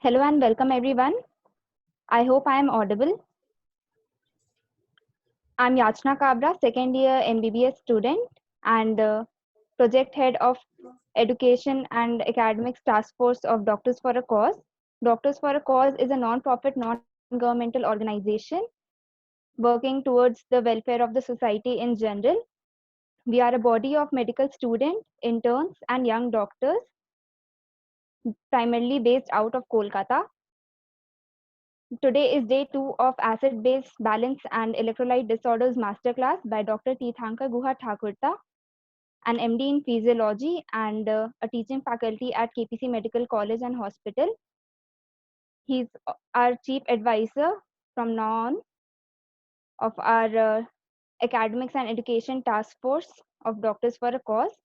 Hello and welcome everyone. I hope I am audible. I'm Yachna Kabra, second year MBBS student and project head of Education and Academics Task Force of Doctors for a Cause. Doctors for a Cause is a non-profit, non-governmental organization working towards the welfare of the society in general. We are a body of medical students, interns, and young doctors, primarily based out of Kolkata. Today is day 2 of acid-base balance and electrolyte disorders masterclass by Dr. Teethankar Guha Thakurta, an MD in physiology and a teaching faculty at KPC Medical College and Hospital. He's our chief advisor from now on of our academics and education task force of Doctors for a Cause.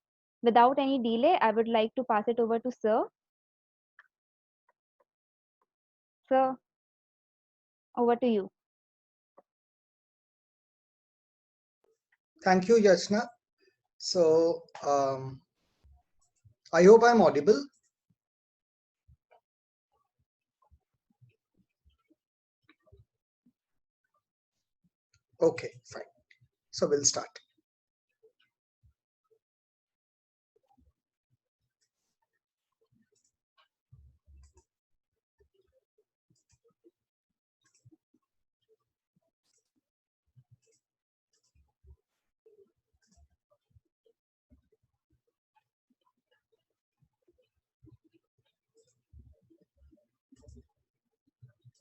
Without any delay, I would like to pass it over to Sir. Sir, over to you. Thank you, Yachna. So, I hope I'm audible. Okay, fine. So we'll start.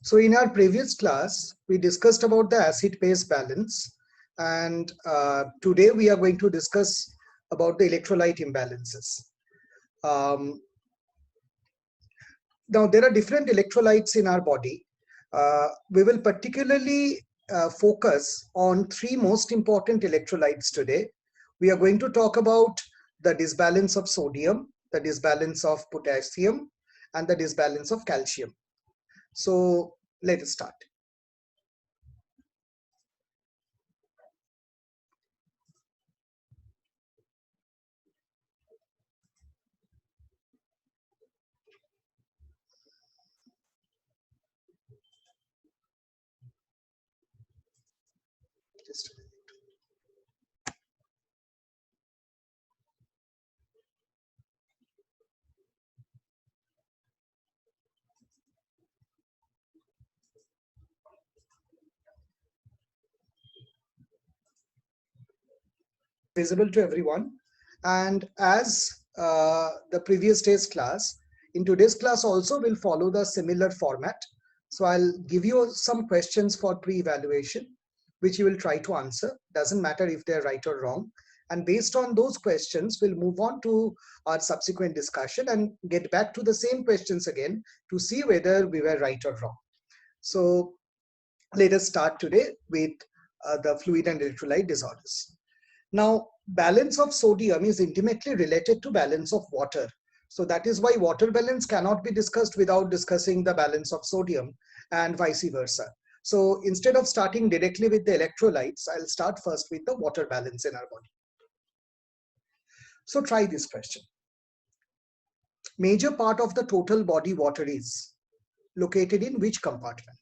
So in our previous class, we discussed about the acid-base balance, and today we are going to discuss about the electrolyte imbalances. Now there are different electrolytes in our body. We will particularly focus on three most important electrolytes today. We are going to talk about the disbalance of sodium, the disbalance of potassium, and the disbalance of calcium. So let us start. Just a minute. Visible to everyone. And as the previous day's class, in today's class also will follow the similar format. So I'll give you some questions for pre-evaluation, which you will try to answer. Doesn't matter if they're right or wrong. And based on those questions, we'll move on to our subsequent discussion and get back to the same questions again to see whether we were right or wrong. So let us start today with the fluid and electrolyte disorders. Now, balance of sodium is intimately related to balance of water. So that is why water balance cannot be discussed without discussing the balance of sodium and vice versa. So instead of starting directly with the electrolytes, I'll start first with the water balance in our body. So try this question. Major part of the total body water is located in which compartment?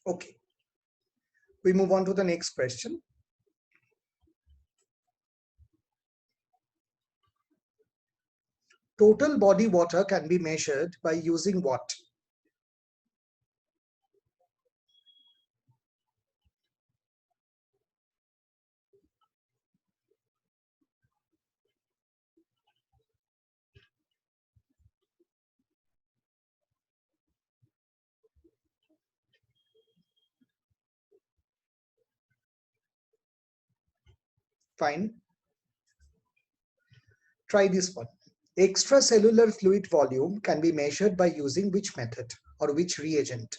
Okay. We move on to the next question. Total body water can be measured by using what? Fine. Try this one. Extracellular fluid volume can be measured by using which method or which reagent?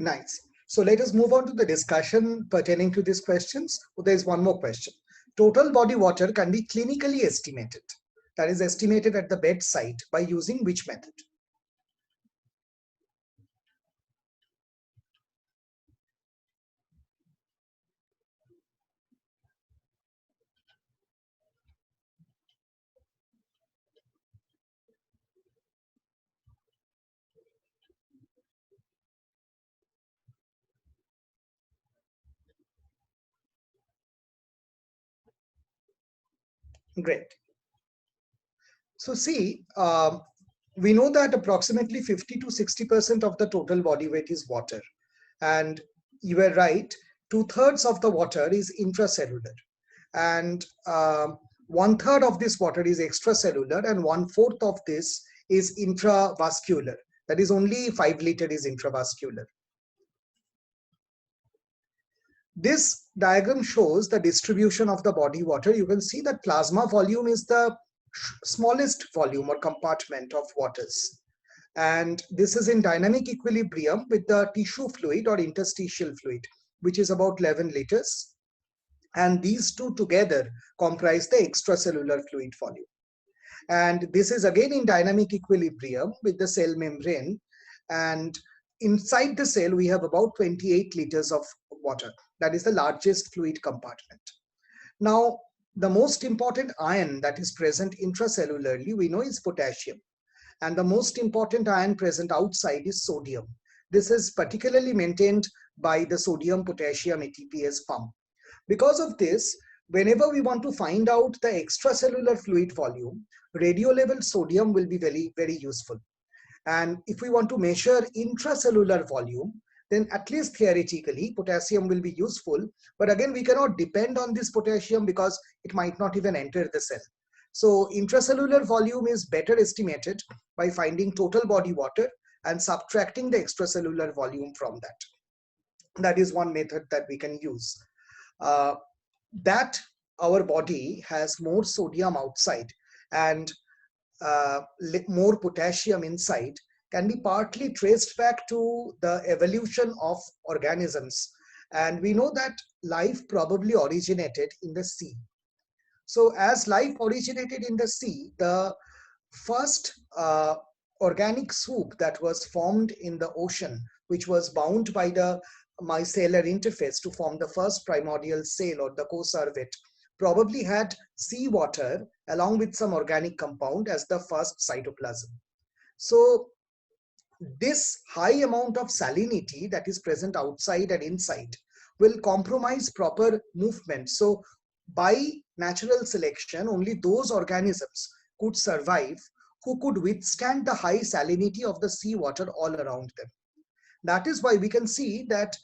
Nice. So let us move on to the discussion pertaining to these questions. Oh, there is one more question. Total body water can be clinically estimated. That is estimated at the bedside by using which method? Great. So see, we know that approximately 50 to 60% of the total body weight is water. And you were right, 2/3 of the water is intracellular. And 1/3 of this water is extracellular, and 1/4 of this is intravascular. That is only 5 liter is intravascular. This diagram shows the distribution of the body water. You can see that plasma volume is the smallest volume or compartment of waters. And this is in dynamic equilibrium with the tissue fluid or interstitial fluid, which is about 11 liters. And these two together comprise the extracellular fluid volume. And this is again in dynamic equilibrium with the cell membrane. And inside the cell, we have about 28 liters of water. That is the largest fluid compartment. Now, the most important ion that is present intracellularly, we know, is potassium. And the most important ion present outside is sodium. This is particularly maintained by the sodium potassium ATPase pump. Because of this, whenever we want to find out the extracellular fluid volume, radio level sodium will be very, very useful. And if we want to measure intracellular volume, then at least theoretically, potassium will be useful. But again, we cannot depend on this potassium because it might not even enter the cell. So intracellular volume is better estimated by finding total body water and subtracting the extracellular volume from that. That is one method that we can use. That our body has more sodium outside and more potassium inside can be partly traced back to the evolution of organisms. And we know that life probably originated in the sea. So as life originated in the sea, the first organic soup that was formed in the ocean, which was bound by the micellar interface to form the first primordial cell or the co-servate, probably had seawater along with some organic compound as the first cytoplasm. So this high amount of salinity that is present outside and inside will compromise proper movement. So by natural selection, only those organisms could survive who could withstand the high salinity of the seawater all around them. That is why we can see that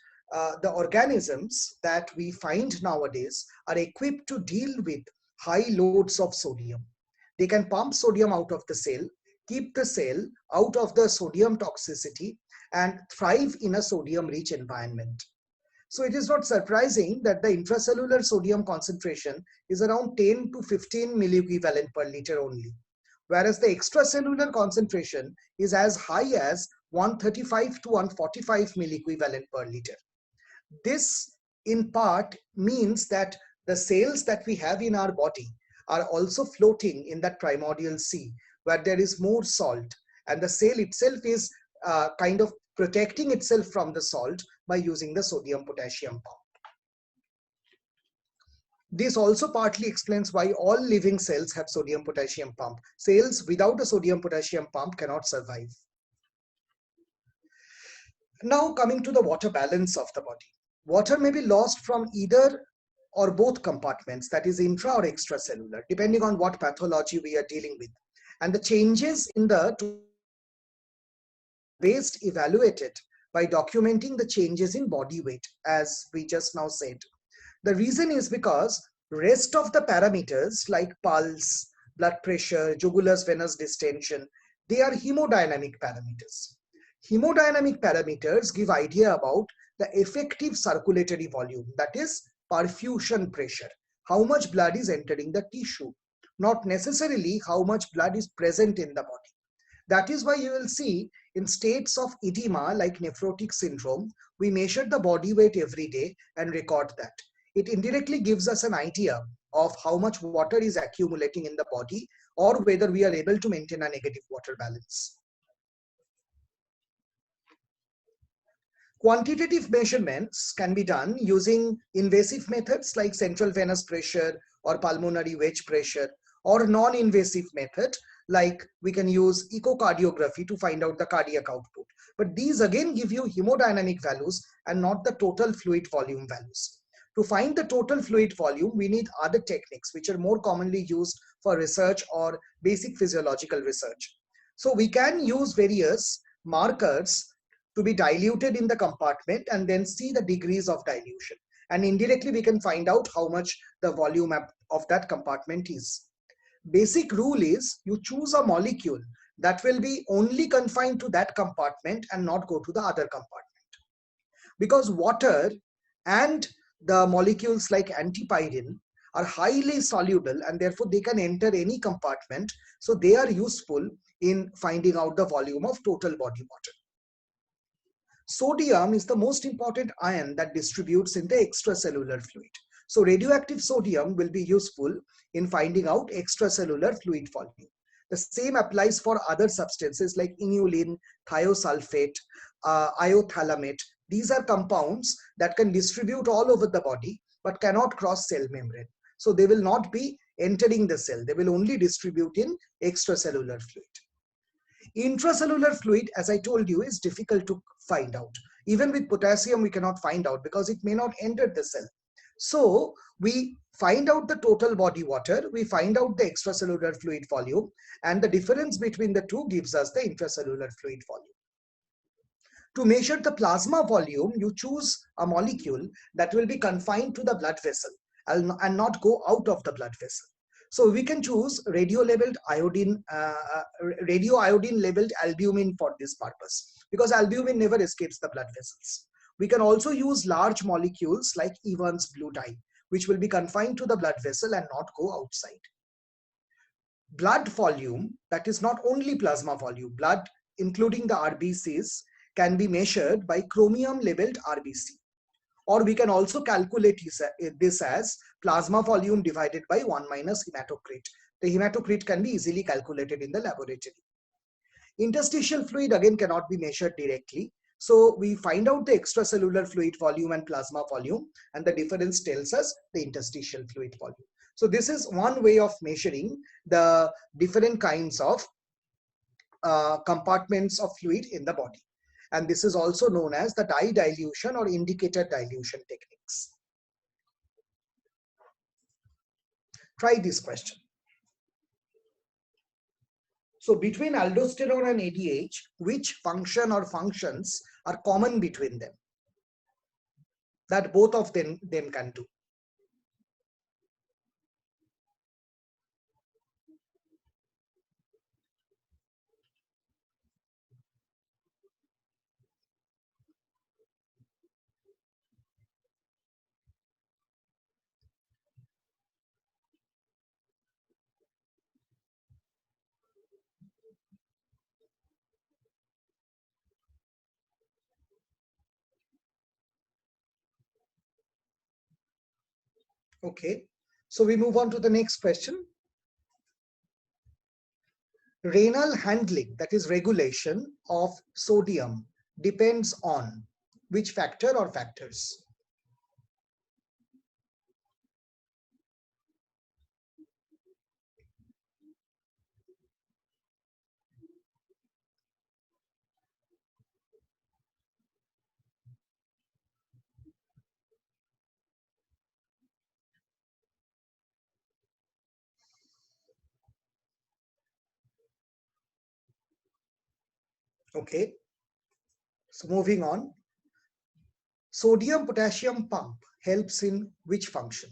the organisms that we find nowadays are equipped to deal with high loads of sodium. They can pump sodium out of the cell, keep the cell out of the sodium toxicity, and thrive in a sodium-rich environment. So it is not surprising that the intracellular sodium concentration is around 10 to 15 milliequivalent per liter only, whereas the extracellular concentration is as high as 135 to 145 milliequivalent per liter. This in part means that the cells that we have in our body are also floating in that primordial sea where there is more salt, and the cell itself is kind of protecting itself from the salt by using the sodium potassium pump. This also partly explains why all living cells have sodium potassium pump. Cells without a sodium potassium pump cannot survive. Now coming to the water balance of the body. Water may be lost from either or both compartments, that is intra or extracellular, depending on what pathology we are dealing with. And the changes in the best evaluated by documenting the changes in body weight, as we just now said. The reason is because rest of the parameters like pulse, blood pressure, jugular venous distension, they are hemodynamic parameters. Hemodynamic parameters give idea about the effective circulatory volume, that is perfusion pressure, how much blood is entering the tissue, not necessarily how much blood is present in the body. That is why you will see in states of edema like nephrotic syndrome, we measure the body weight every day and record that. It indirectly gives us an idea of how much water is accumulating in the body or whether we are able to maintain a negative water balance. Quantitative measurements can be done using invasive methods like central venous pressure or pulmonary wedge pressure, or non-invasive method like we can use echocardiography to find out the cardiac output. But these again give you hemodynamic values and not the total fluid volume values. To find the total fluid volume, we need other techniques which are more commonly used for research or basic physiological research. So we can use various markers to be diluted in the compartment and then see the degrees of dilution. And indirectly, we can find out how much the volume of that compartment is. Basic rule is you choose a molecule that will be only confined to that compartment and not go to the other compartment. Because water and the molecules like antipyrin are highly soluble and therefore they can enter any compartment. So they are useful in finding out the volume of total body water. Sodium is the most important ion that distributes in the extracellular fluid. So radioactive sodium will be useful in finding out extracellular fluid volume. The same applies for other substances like inulin, thiosulfate, iothalamate. These are compounds that can distribute all over the body but cannot cross cell membrane. So they will not be entering the cell. They will only distribute in extracellular fluid. Intracellular fluid, as I told you, is difficult to find out. Even with potassium, we cannot find out because it may not enter the cell. So we find out the total body water, we find out the extracellular fluid volume, and the difference between the two gives us the intracellular fluid volume. To measure the plasma volume, you choose a molecule that will be confined to the blood vessel and not go out of the blood vessel. So we can choose radio iodine labeled albumin for this purpose because albumin never escapes the blood vessels. We can also use large molecules like Evans blue dye, which will be confined to the blood vessel and not go outside. Blood volume, that is not only plasma volume, blood including the RBCs can be measured by chromium labeled RBC. Or we can also calculate this as plasma volume divided by 1 minus hematocrit. The hematocrit can be easily calculated in the laboratory. Interstitial fluid again cannot be measured directly. So we find out the extracellular fluid volume and plasma volume, and the difference tells us the interstitial fluid volume. So this is one way of measuring the different kinds of compartments of fluid in the body. And this is also known as the dye dilution or indicator dilution techniques. Try this question. So between aldosterone and ADH, which function or functions are common between them that both of them can do? Okay, so we move on to the next question. Renal handling, that is regulation of sodium, depends on which factor or factors? Okay, so moving on. Sodium potassium pump helps in which function?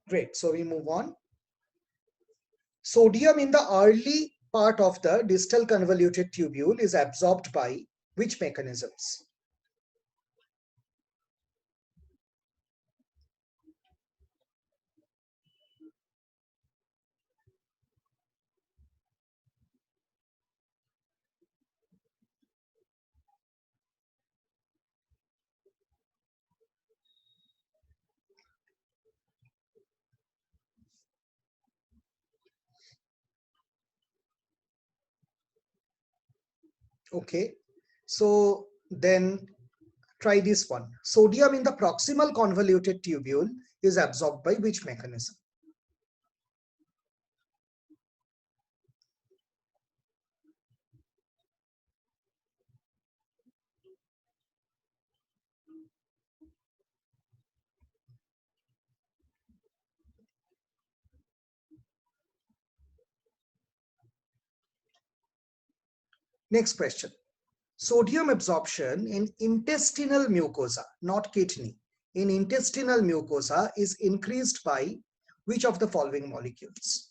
Great, so we move on. Sodium in the early part of the distal convoluted tubule is absorbed by which mechanisms? Okay, so then try this one. Sodium in the proximal convoluted tubule is absorbed by which mechanism? Next question. Sodium absorption in intestinal mucosa, not kidney, in intestinal mucosa is increased by which of the following molecules?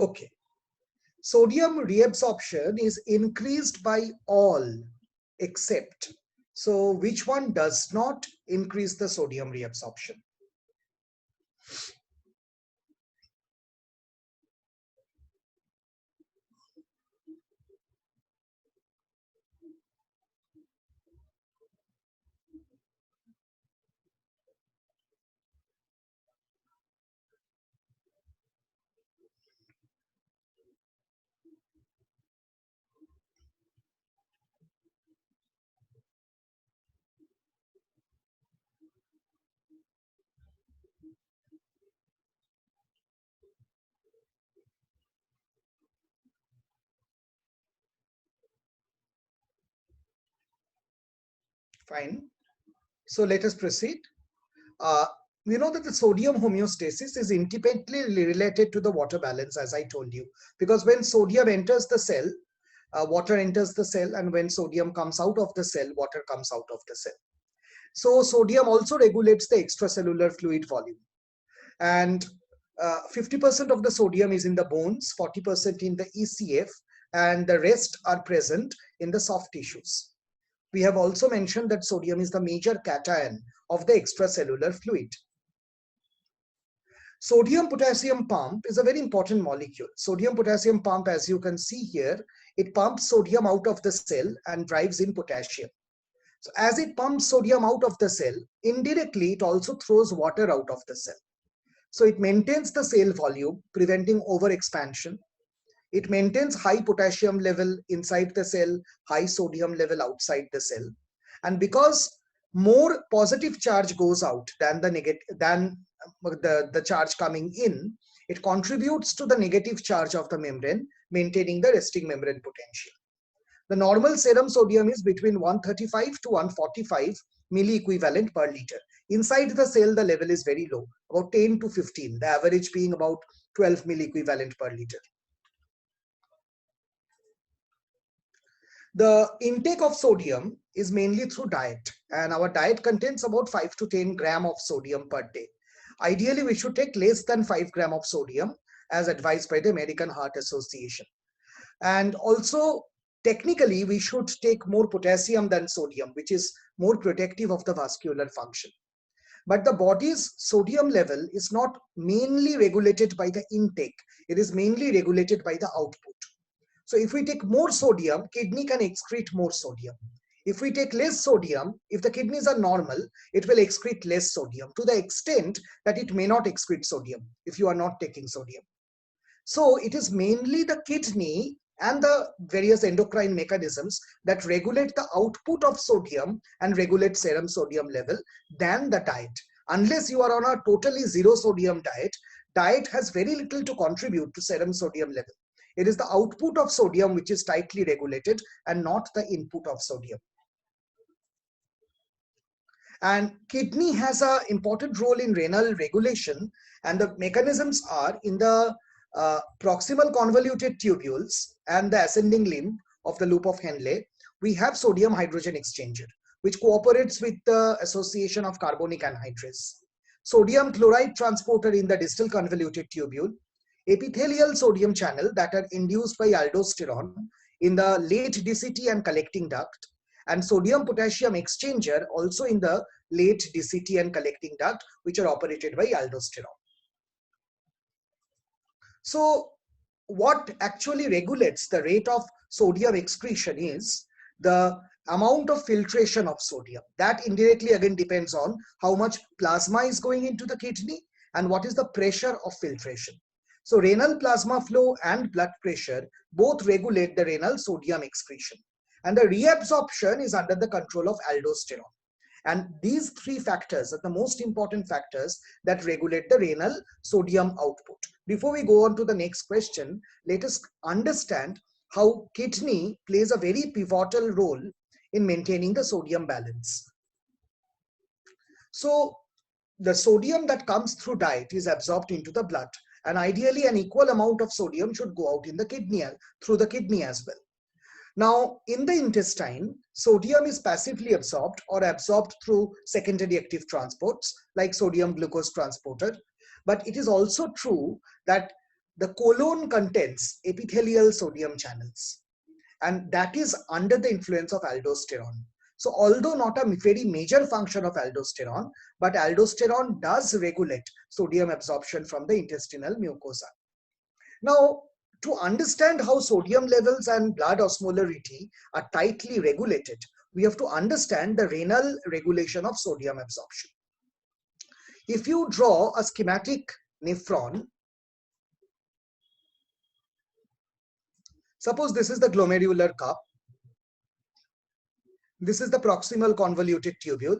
Okay. Sodium reabsorption is increased by all except. So which one does not increase the sodium reabsorption? Fine. So let us proceed. Uh, we know that the sodium homeostasis is intimately related to the water balance, as I told you, because when sodium enters the cell, water enters the cell, and when sodium comes out of the cell, water comes out of the cell. So sodium also regulates the extracellular fluid volume. And 50% of the sodium is in the bones, 40% in the ECF, and the rest are present in the soft tissues. We have also mentioned that sodium is the major cation of the extracellular fluid. Sodium potassium pump is a very important molecule. Sodium potassium pump, as you can see here, it pumps sodium out of the cell and drives in potassium. So as it pumps sodium out of the cell, indirectly it also throws water out of the cell. So it maintains the cell volume, preventing overexpansion. It maintains high potassium level inside the cell, high sodium level outside the cell. And because more positive charge goes out than the charge coming in, it contributes to the negative charge of the membrane, maintaining the resting membrane potential. The normal serum sodium is between 135 to 145 milliequivalent per liter. Inside the cell, the level is very low, about 10 to 15, the average being about 12 milliequivalent per liter. The intake of sodium is mainly through diet, and our diet contains about 5 to 10 gram of sodium per day. Ideally, we should take less than 5 gram of sodium as advised by the American Heart Association. And also, technically, we should take more potassium than sodium, which is more protective of the vascular function. But the body's sodium level is not mainly regulated by the intake. It is mainly regulated by the output. So if we take more sodium, kidney can excrete more sodium. If we take less sodium, if the kidneys are normal, it will excrete less sodium to the extent that it may not excrete sodium if you are not taking sodium. So it is mainly the kidney and the various endocrine mechanisms that regulate the output of sodium and regulate serum sodium level than the diet. Unless you are on a totally zero sodium diet, diet has very little to contribute to serum sodium level. It is the output of sodium which is tightly regulated and not the input of sodium. And kidney has an important role in renal regulation, and the mechanisms are in the proximal convoluted tubules and the ascending limb of the loop of Henle. We have sodium hydrogen exchanger, which cooperates with the association of carbonic anhydrase. Sodium chloride transporter in the distal convoluted tubule, epithelial sodium channel that are induced by aldosterone in the late DCT and collecting duct, and sodium potassium exchanger also in the late DCT and collecting duct, which are operated by aldosterone. So what actually regulates the rate of sodium excretion is the amount of filtration of sodium. That indirectly again depends on how much plasma is going into the kidney and what is the pressure of filtration. So renal plasma flow and blood pressure both regulate the renal sodium excretion. And the reabsorption is under the control of aldosterone. And these three factors are the most important factors that regulate the renal sodium output. Before we go on to the next question, let us understand how kidney plays a very pivotal role in maintaining the sodium balance. So the sodium that comes through diet is absorbed into the blood, and ideally an equal amount of sodium should go out in the kidney, through the kidney as well. Now, in the intestine, sodium is passively absorbed or absorbed through secondary active transports like sodium glucose transporter. But it is also true that the colon contains epithelial sodium channels, and that is under the influence of aldosterone. So although not a very major function of aldosterone, but aldosterone does regulate sodium absorption from the intestinal mucosa. Now, to understand how sodium levels and blood osmolarity are tightly regulated, we have to understand the renal regulation of sodium absorption. If you draw a schematic nephron, suppose this is the glomerular cup, this is the proximal convoluted tubule,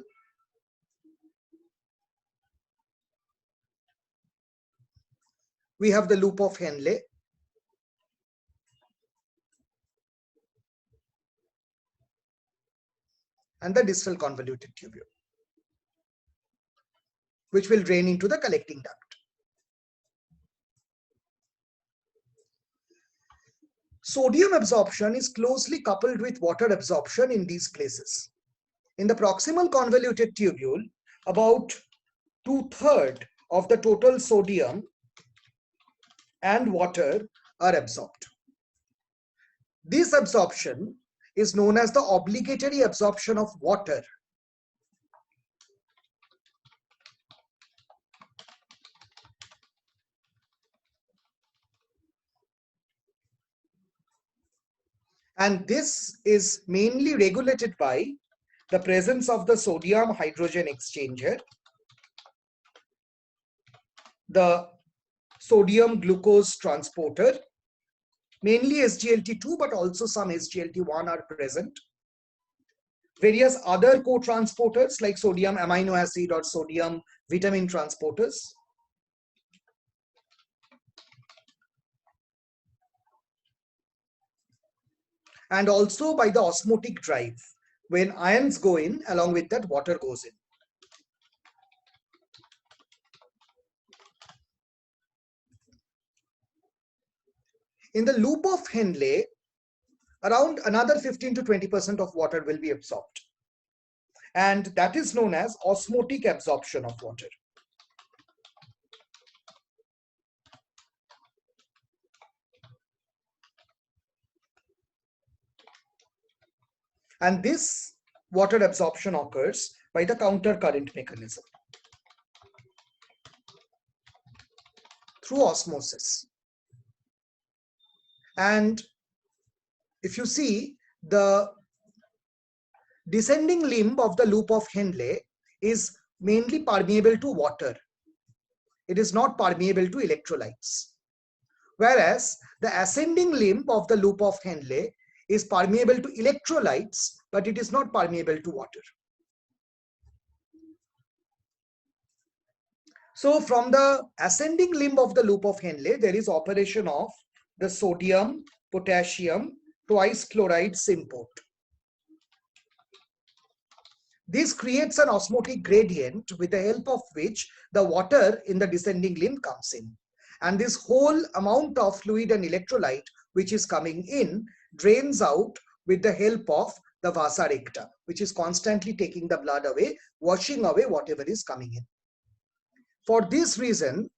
we have the loop of Henle, and the distal convoluted tubule, which will drain into the collecting duct. Sodium absorption is closely coupled with water absorption in these places. In the proximal convoluted tubule, about 2/3 of the total sodium and water are absorbed. This absorption is known as the obligatory absorption of water. And this is mainly regulated by the presence of the sodium hydrogen exchanger, the sodium glucose transporter, mainly SGLT2, but also some SGLT1 are present. Various other co-transporters like sodium amino acid or sodium vitamin transporters. And also by the osmotic drive. When ions go in, along with that water goes in. In the loop of Henle, around another 15 to 20% of water will be absorbed. And that is known as osmotic absorption of water. And this water absorption occurs by the counter current mechanism through osmosis. And if you see, the descending limb of the loop of Henle is mainly permeable to water. It is not permeable to electrolytes. Whereas the ascending limb of the loop of Henle is permeable to electrolytes, but it is not permeable to water. So from the ascending limb of the loop of Henle, there is operation of the sodium, potassium, twice chloride symport. This creates an osmotic gradient with the help of which the water in the descending limb comes in. And this whole amount of fluid and electrolyte which is coming in drains out with the help of the vasa recta, which is constantly taking the blood away, washing away whatever is coming in. For this reason,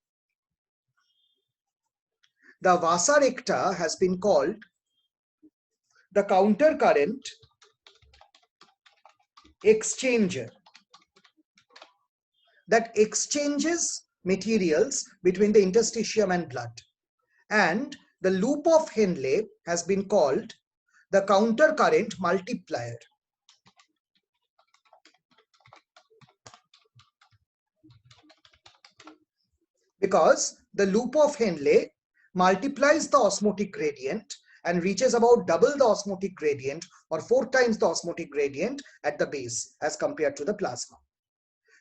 the vasa recta has been called the counter current exchanger, that exchanges materials between the interstitium and blood. And the loop of Henle has been called the counter current multiplier. Because the loop of Henle multiplies the osmotic gradient and reaches about double the osmotic gradient or 4 times the osmotic gradient at the base as compared to the plasma.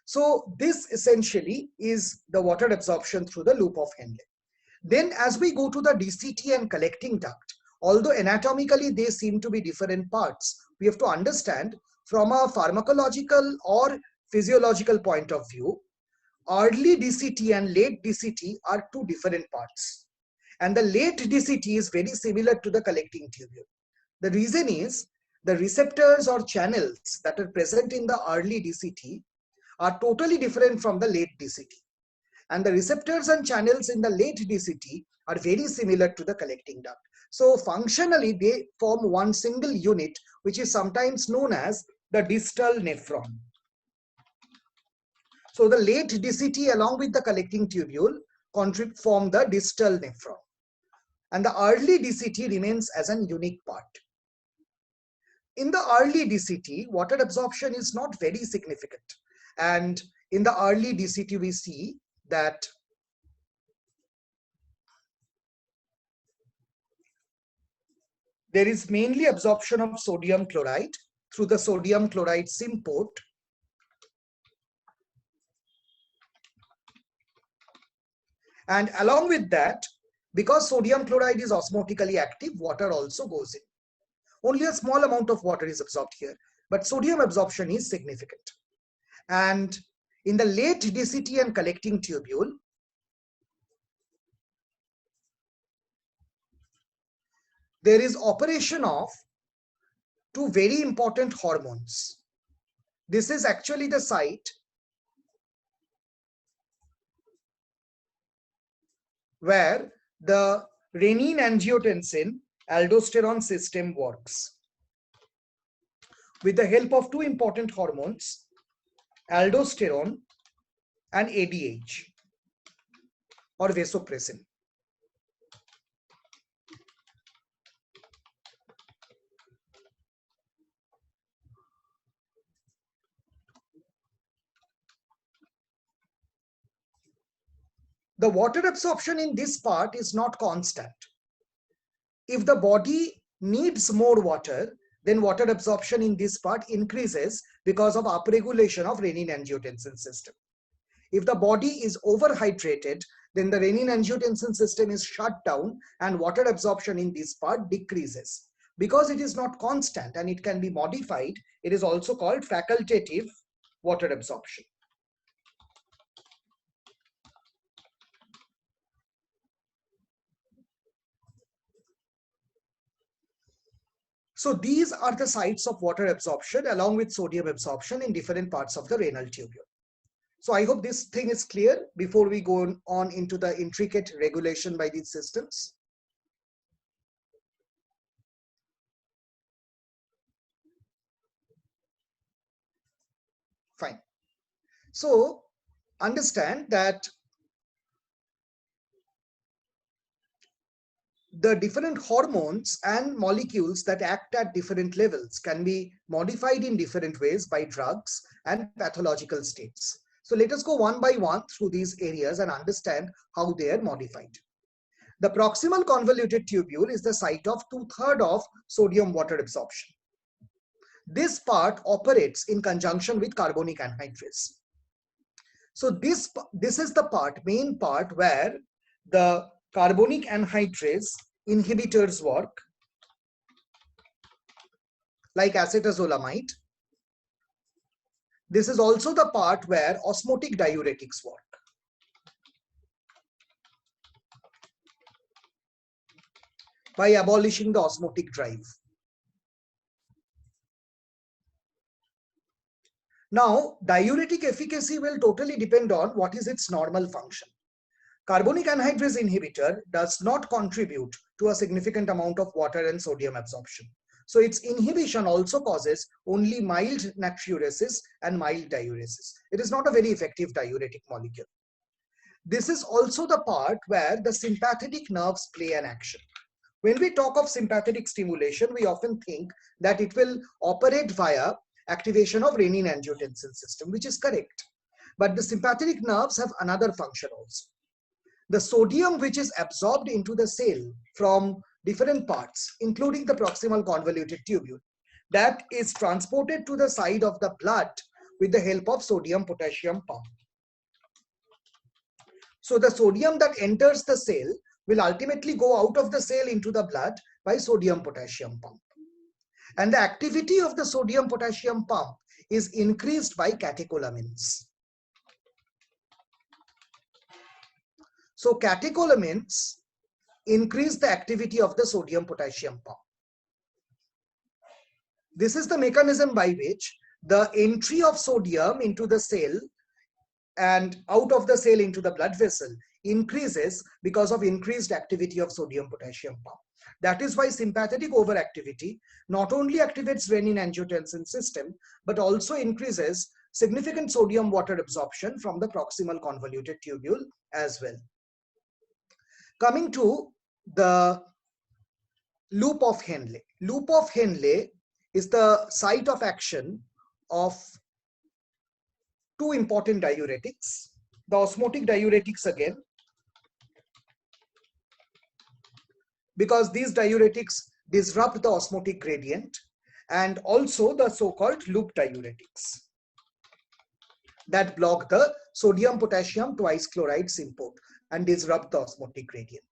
So this essentially is the water absorption through the loop of Henle. Then as we go to the DCT and collecting duct, although anatomically they seem to be different parts, we have to understand from a pharmacological or physiological point of view, early DCT and late DCT are 2 different parts. And the late DCT is very similar to the collecting tubule. The reason is the receptors or channels that are present in the early DCT are totally different from the late DCT. And the receptors and channels in the late DCT are very similar to the collecting duct. So functionally, they form one single unit, which is sometimes known as the distal nephron. So the late DCT along with the collecting tubule form the distal nephron. And the early DCT remains as an unique part. In the early DCT, water absorption is not very significant. And in the early DCT, we see that there is mainly absorption of sodium chloride through the sodium chloride symport. And along with that, because sodium chloride is osmotically active, water also goes in. Only a small amount of water is absorbed here, but sodium absorption is significant. And in the late DCT and collecting tubule, there is operation of 2 very important hormones. This is actually the site where the renin-angiotensin aldosterone system works. With the help of 2 important hormones, aldosterone and ADH or vasopressin. The water absorption in this part is not constant. If the body needs more water, then water absorption in this part increases because of upregulation of renin-angiotensin system. If the body is overhydrated, then the renin-angiotensin system is shut down and water absorption in this part decreases. Because it is not constant and it can be modified, it is also called facultative water absorption. So these are the sites of water absorption along with sodium absorption in different parts of the renal tubule. So I hope this thing is clear before we go on into the intricate regulation by these systems. Fine. So understand that the different hormones and molecules that act at different levels can be modified in different ways by drugs and pathological states. So let us go one by one through these areas and understand how they are modified. The proximal convoluted tubule is the site of 2/3 of sodium water absorption. This part operates in conjunction with carbonic anhydrase. So this is the main part where the carbonic anhydrase inhibitors work, like acetazolamide. This is also the part where osmotic diuretics work. By abolishing the osmotic drive. Now, diuretic efficacy will totally depend on what is its normal function. Carbonic anhydrase inhibitor does not contribute to a significant amount of water and sodium absorption. So its inhibition also causes only mild natriuresis and mild diuresis. It is not a very effective diuretic molecule. This is also the part where the sympathetic nerves play an action. When we talk of sympathetic stimulation, we often think that it will operate via activation of renin-angiotensin system, which is correct. But the sympathetic nerves have another function also. The sodium which is absorbed into the cell from different parts, including the proximal convoluted tubule, that is transported to the side of the blood with the help of sodium-potassium pump. So the sodium that enters the cell will ultimately go out of the cell into the blood by sodium-potassium pump. And the activity of the sodium-potassium pump is increased by catecholamines. So catecholamines increase the activity of the sodium-potassium pump. This is the mechanism by which the entry of sodium into the cell and out of the cell into the blood vessel increases because of increased activity of sodium-potassium pump. That is why sympathetic overactivity not only activates renin-angiotensin system, but also increases significant sodium water absorption from the proximal convoluted tubule as well. Coming to the loop of Henle. Loop of Henle is the site of action of two important diuretics. The osmotic diuretics again, because these diuretics disrupt the osmotic gradient, and also the so-called loop diuretics that block the sodium-potassium twice chloride symport and disrupt the osmotic gradient.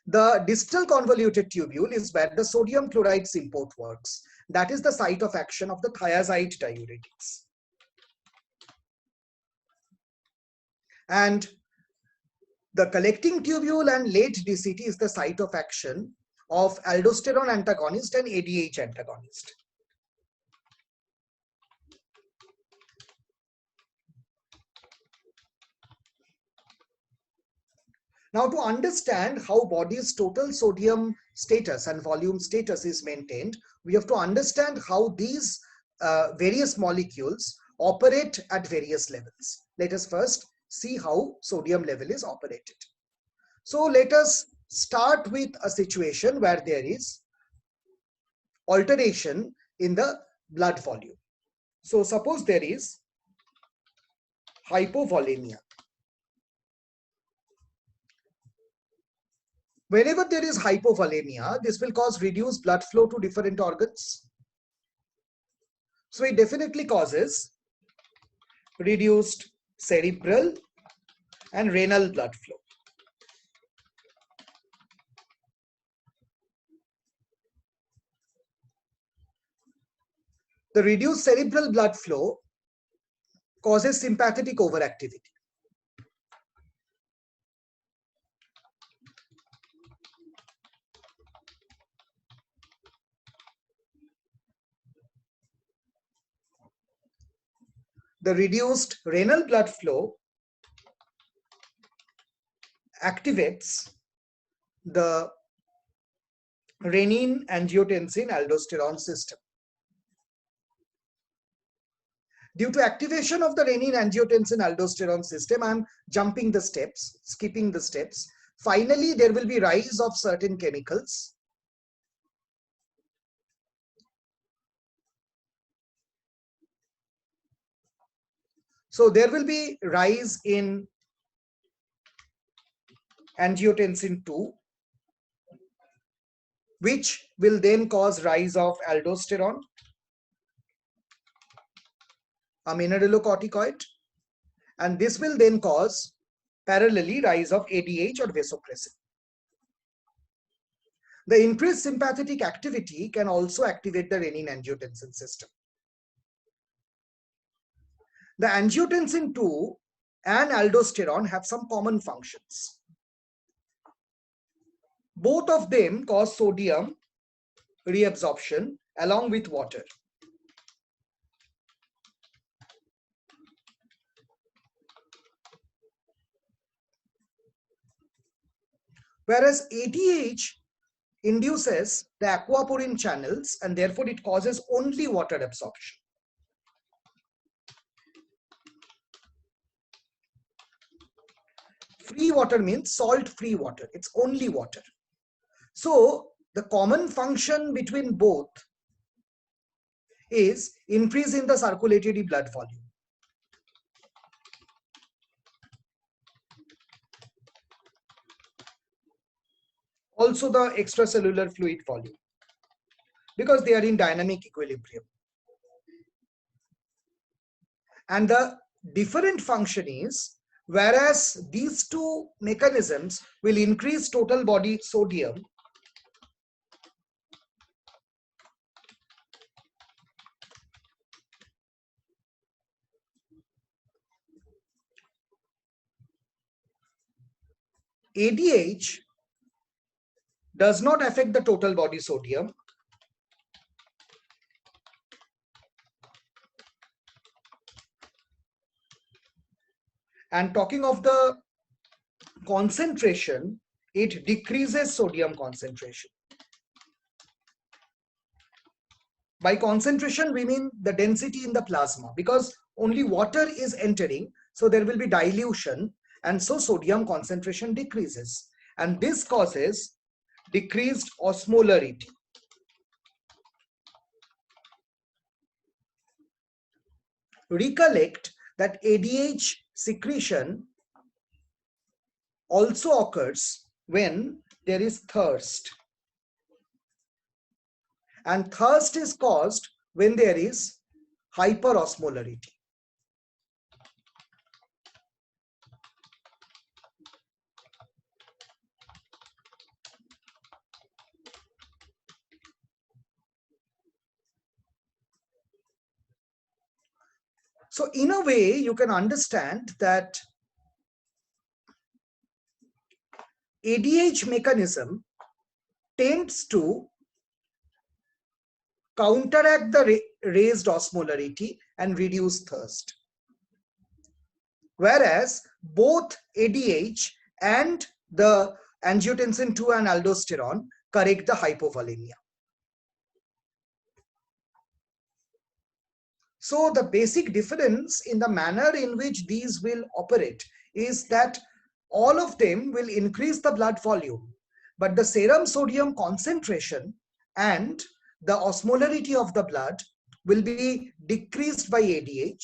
The distal convoluted tubule is where the sodium chloride symport works. That is the site of action of the thiazide diuretics. And the collecting tubule and late DCT is the site of action of aldosterone antagonist and ADH antagonist. Now, to understand how body's total sodium status and volume status is maintained, we have to understand how these various molecules operate at various levels. Let us first see how sodium level is operated. So let us start with a situation where there is alteration in the blood volume. So suppose there is hypovolemia. Whenever there is hypovolemia, this will cause reduced blood flow to different organs. So it definitely causes reduced cerebral and renal blood flow. The reduced cerebral blood flow causes sympathetic overactivity. The reduced renal blood flow activates the renin-angiotensin aldosterone system. Due to activation of the renin-angiotensin aldosterone system, I am jumping the steps, skipping the steps. Finally, there will be rise of certain chemicals. So there will be rise in angiotensin 2, which will then cause rise of aldosterone, a mineralocorticoid, and this will then cause parallelly rise of ADH or vasopressin. The increased sympathetic activity can also activate the renin-angiotensin system. The angiotensin 2 and aldosterone have some common functions. Both of them cause sodium reabsorption along with water. Whereas ADH induces the aquaporin channels and therefore it causes only water absorption. Free water means salt-free water. It's only water. So the common function between both is increase in the circulatory blood volume. Also the extracellular fluid volume, because they are in dynamic equilibrium. And the different function is, whereas these two mechanisms will increase total body sodium, ADH does not affect the total body sodium. And talking of the concentration, it decreases sodium concentration. By concentration, we mean the density in the plasma, because only water is entering, so there will be dilution, and so sodium concentration decreases. And this causes decreased osmolarity. Recollect that ADH secretion also occurs when there is thirst. And thirst is caused when there is hyperosmolarity. So in a way, you can understand that ADH mechanism tends to counteract the raised osmolarity and reduce thirst. Whereas both ADH and the angiotensin 2 and aldosterone correct the hypovolemia. So the basic difference in the manner in which these will operate is that all of them will increase the blood volume, but the serum sodium concentration and the osmolarity of the blood will be decreased by ADH.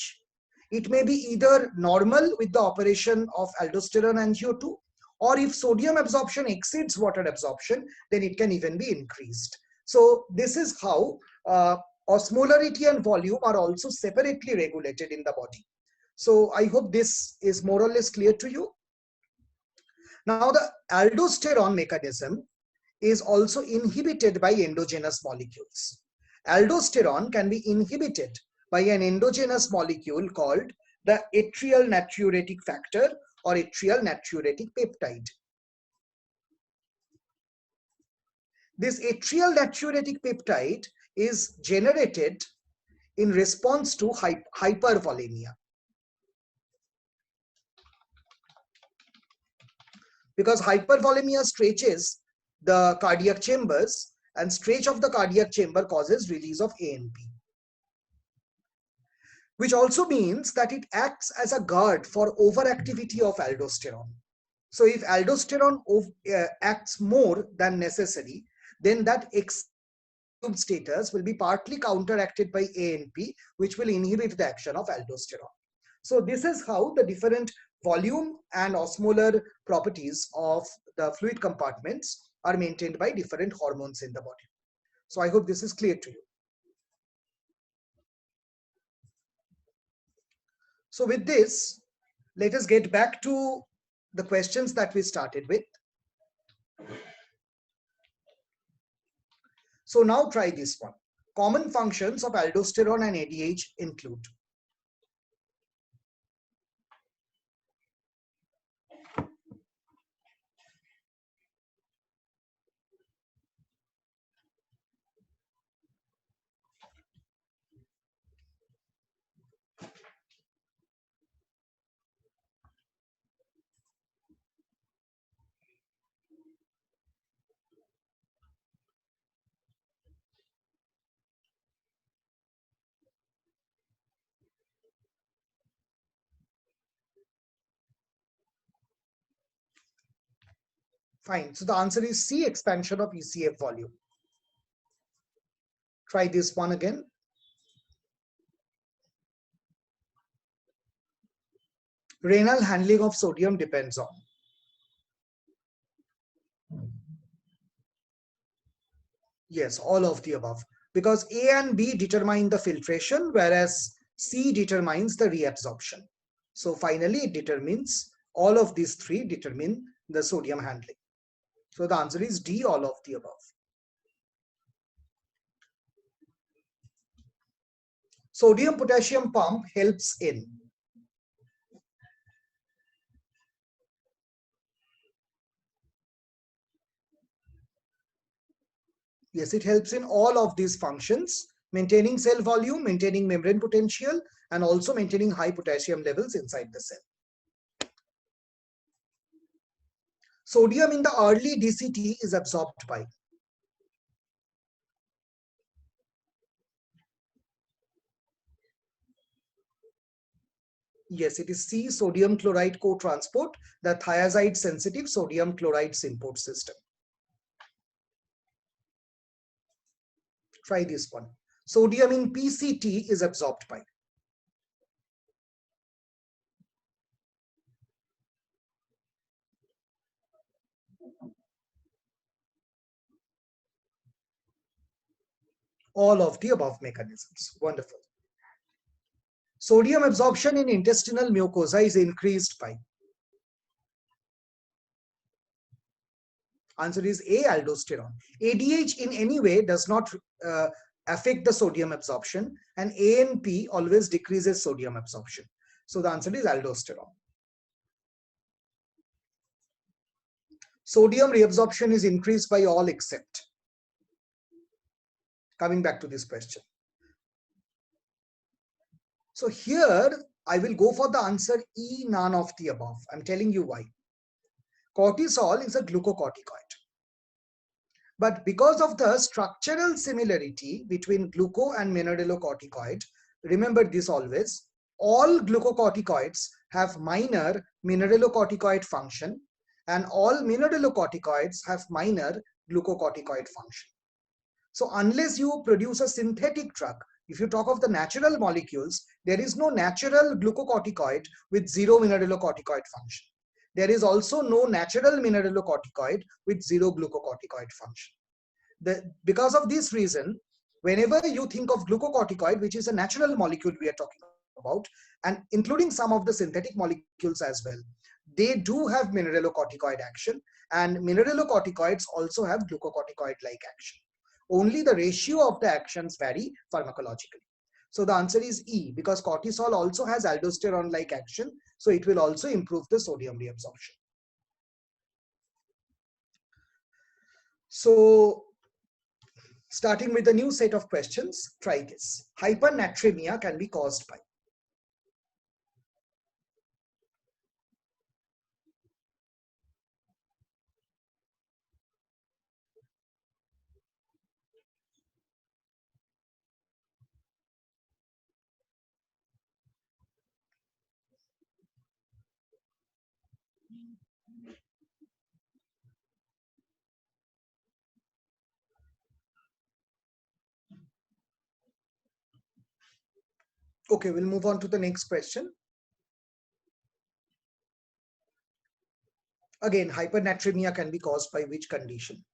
It may be either normal with the operation of aldosterone angio2, or if sodium absorption exceeds water absorption, then it can even be increased. So this is how osmolarity and volume are also separately regulated in the body. So I hope this is more or less clear to you. Now the aldosterone mechanism is also inhibited by endogenous molecules. Aldosterone can be inhibited by an endogenous molecule called the atrial natriuretic factor or atrial natriuretic peptide. This atrial natriuretic peptide is generated in response to hypervolemia. Because hypervolemia stretches the cardiac chambers, and stretch of the cardiac chamber causes release of ANP. Which also means that it acts as a guard for overactivity of aldosterone. So if aldosterone acts more than necessary, then that status will be partly counteracted by ANP, which will inhibit the action of aldosterone. So this is how the different volume and osmolar properties of the fluid compartments are maintained by different hormones in the body. So I hope this is clear to you. So with this, let us get back to the questions that we started with. So now try this one. Common functions of aldosterone and ADH include. Fine. So the answer is C, expansion of ECF volume. Try this one again. Renal handling of sodium depends on. Yes, all of the above. Because A and B determine the filtration, whereas C determines the reabsorption. So finally, it determines, all of these three determine the sodium handling. So the answer is D, all of the above. Sodium potassium pump helps in. Yes, it helps in all of these functions, maintaining cell volume, maintaining membrane potential, and also maintaining high potassium levels inside the cell. Sodium in the early DCT is absorbed by. Yes, it is C, sodium chloride co-transport, the thiazide sensitive sodium chloride import system. Try this one. Sodium in PCT is absorbed by. All of the above mechanisms. Wonderful. Sodium absorption in intestinal mucosa is increased by. Answer is A, aldosterone. ADH in any way does not affect the sodium absorption, and ANP always decreases sodium absorption. So the answer is aldosterone. Sodium reabsorption is increased by all except. Coming back to this question. So here I will go for the answer E, none of the above. I'm telling you why. Cortisol is a glucocorticoid. But because of the structural similarity between gluco and mineralocorticoid, remember this always, all glucocorticoids have minor mineralocorticoid function and all mineralocorticoids have minor glucocorticoid function. So unless you produce a synthetic drug, if you talk of the natural molecules, there is no natural glucocorticoid with zero mineralocorticoid function. There is also no natural mineralocorticoid with zero glucocorticoid function. Because of this reason, whenever you think of glucocorticoid, which is a natural molecule we are talking about, and including some of the synthetic molecules as well, they do have mineralocorticoid action, and mineralocorticoids also have glucocorticoid-like action. Only the ratio of the actions vary pharmacologically. So the answer is E, because cortisol also has aldosterone-like action, so it will also improve the sodium reabsorption. So starting with a new set of questions, try this. Hypernatremia can be caused by. Okay, we'll move on to the next question. Again, hypernatremia can be caused by which condition?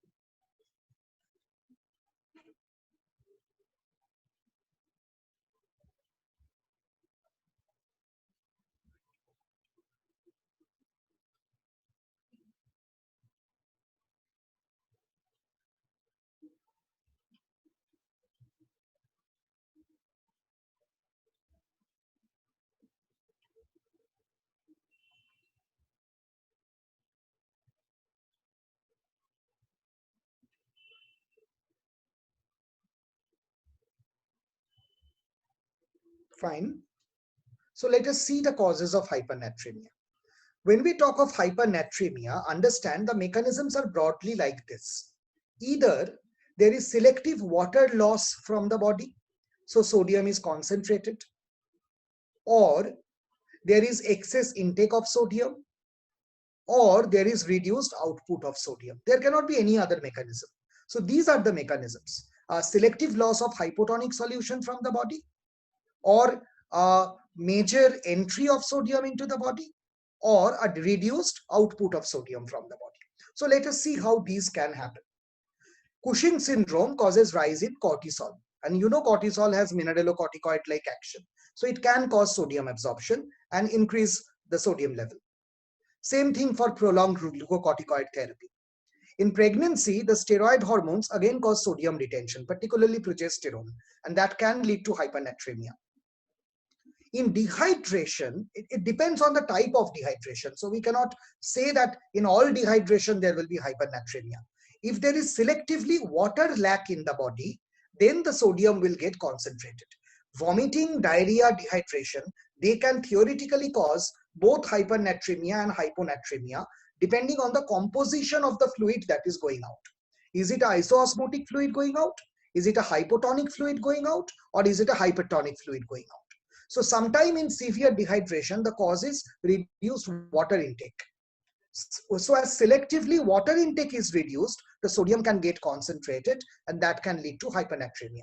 Fine. So let us see the causes of hypernatremia. When we talk of hypernatremia, understand the mechanisms are broadly like this. Either there is selective water loss from the body, so sodium is concentrated, or there is excess intake of sodium, or there is reduced output of sodium. There cannot be any other mechanism. So these are the mechanisms. Selective loss of hypotonic solution from the body, or major entry of sodium into the body, or a reduced output of sodium from the body. So let us see how these can happen. Cushing syndrome causes rise in cortisol. And you know cortisol has mineralocorticoid-like action. So it can cause sodium absorption and increase the sodium level. Same thing for prolonged glucocorticoid therapy. In pregnancy, the steroid hormones again cause sodium retention, particularly progesterone, and that can lead to hypernatremia. In dehydration, it depends on the type of dehydration. So we cannot say that in all dehydration there will be hypernatremia. If there is selectively water lack in the body, then the sodium will get concentrated. Vomiting, diarrhea, dehydration, they can theoretically cause both hypernatremia and hyponatremia, depending on the composition of the fluid that is going out. Is it an isoosmotic fluid going out? Is it a hypotonic fluid going out? Or is it a hypertonic fluid going out? So sometime in severe dehydration, the cause is reduced water intake. So as selectively water intake is reduced, the sodium can get concentrated, and that can lead to hypernatremia.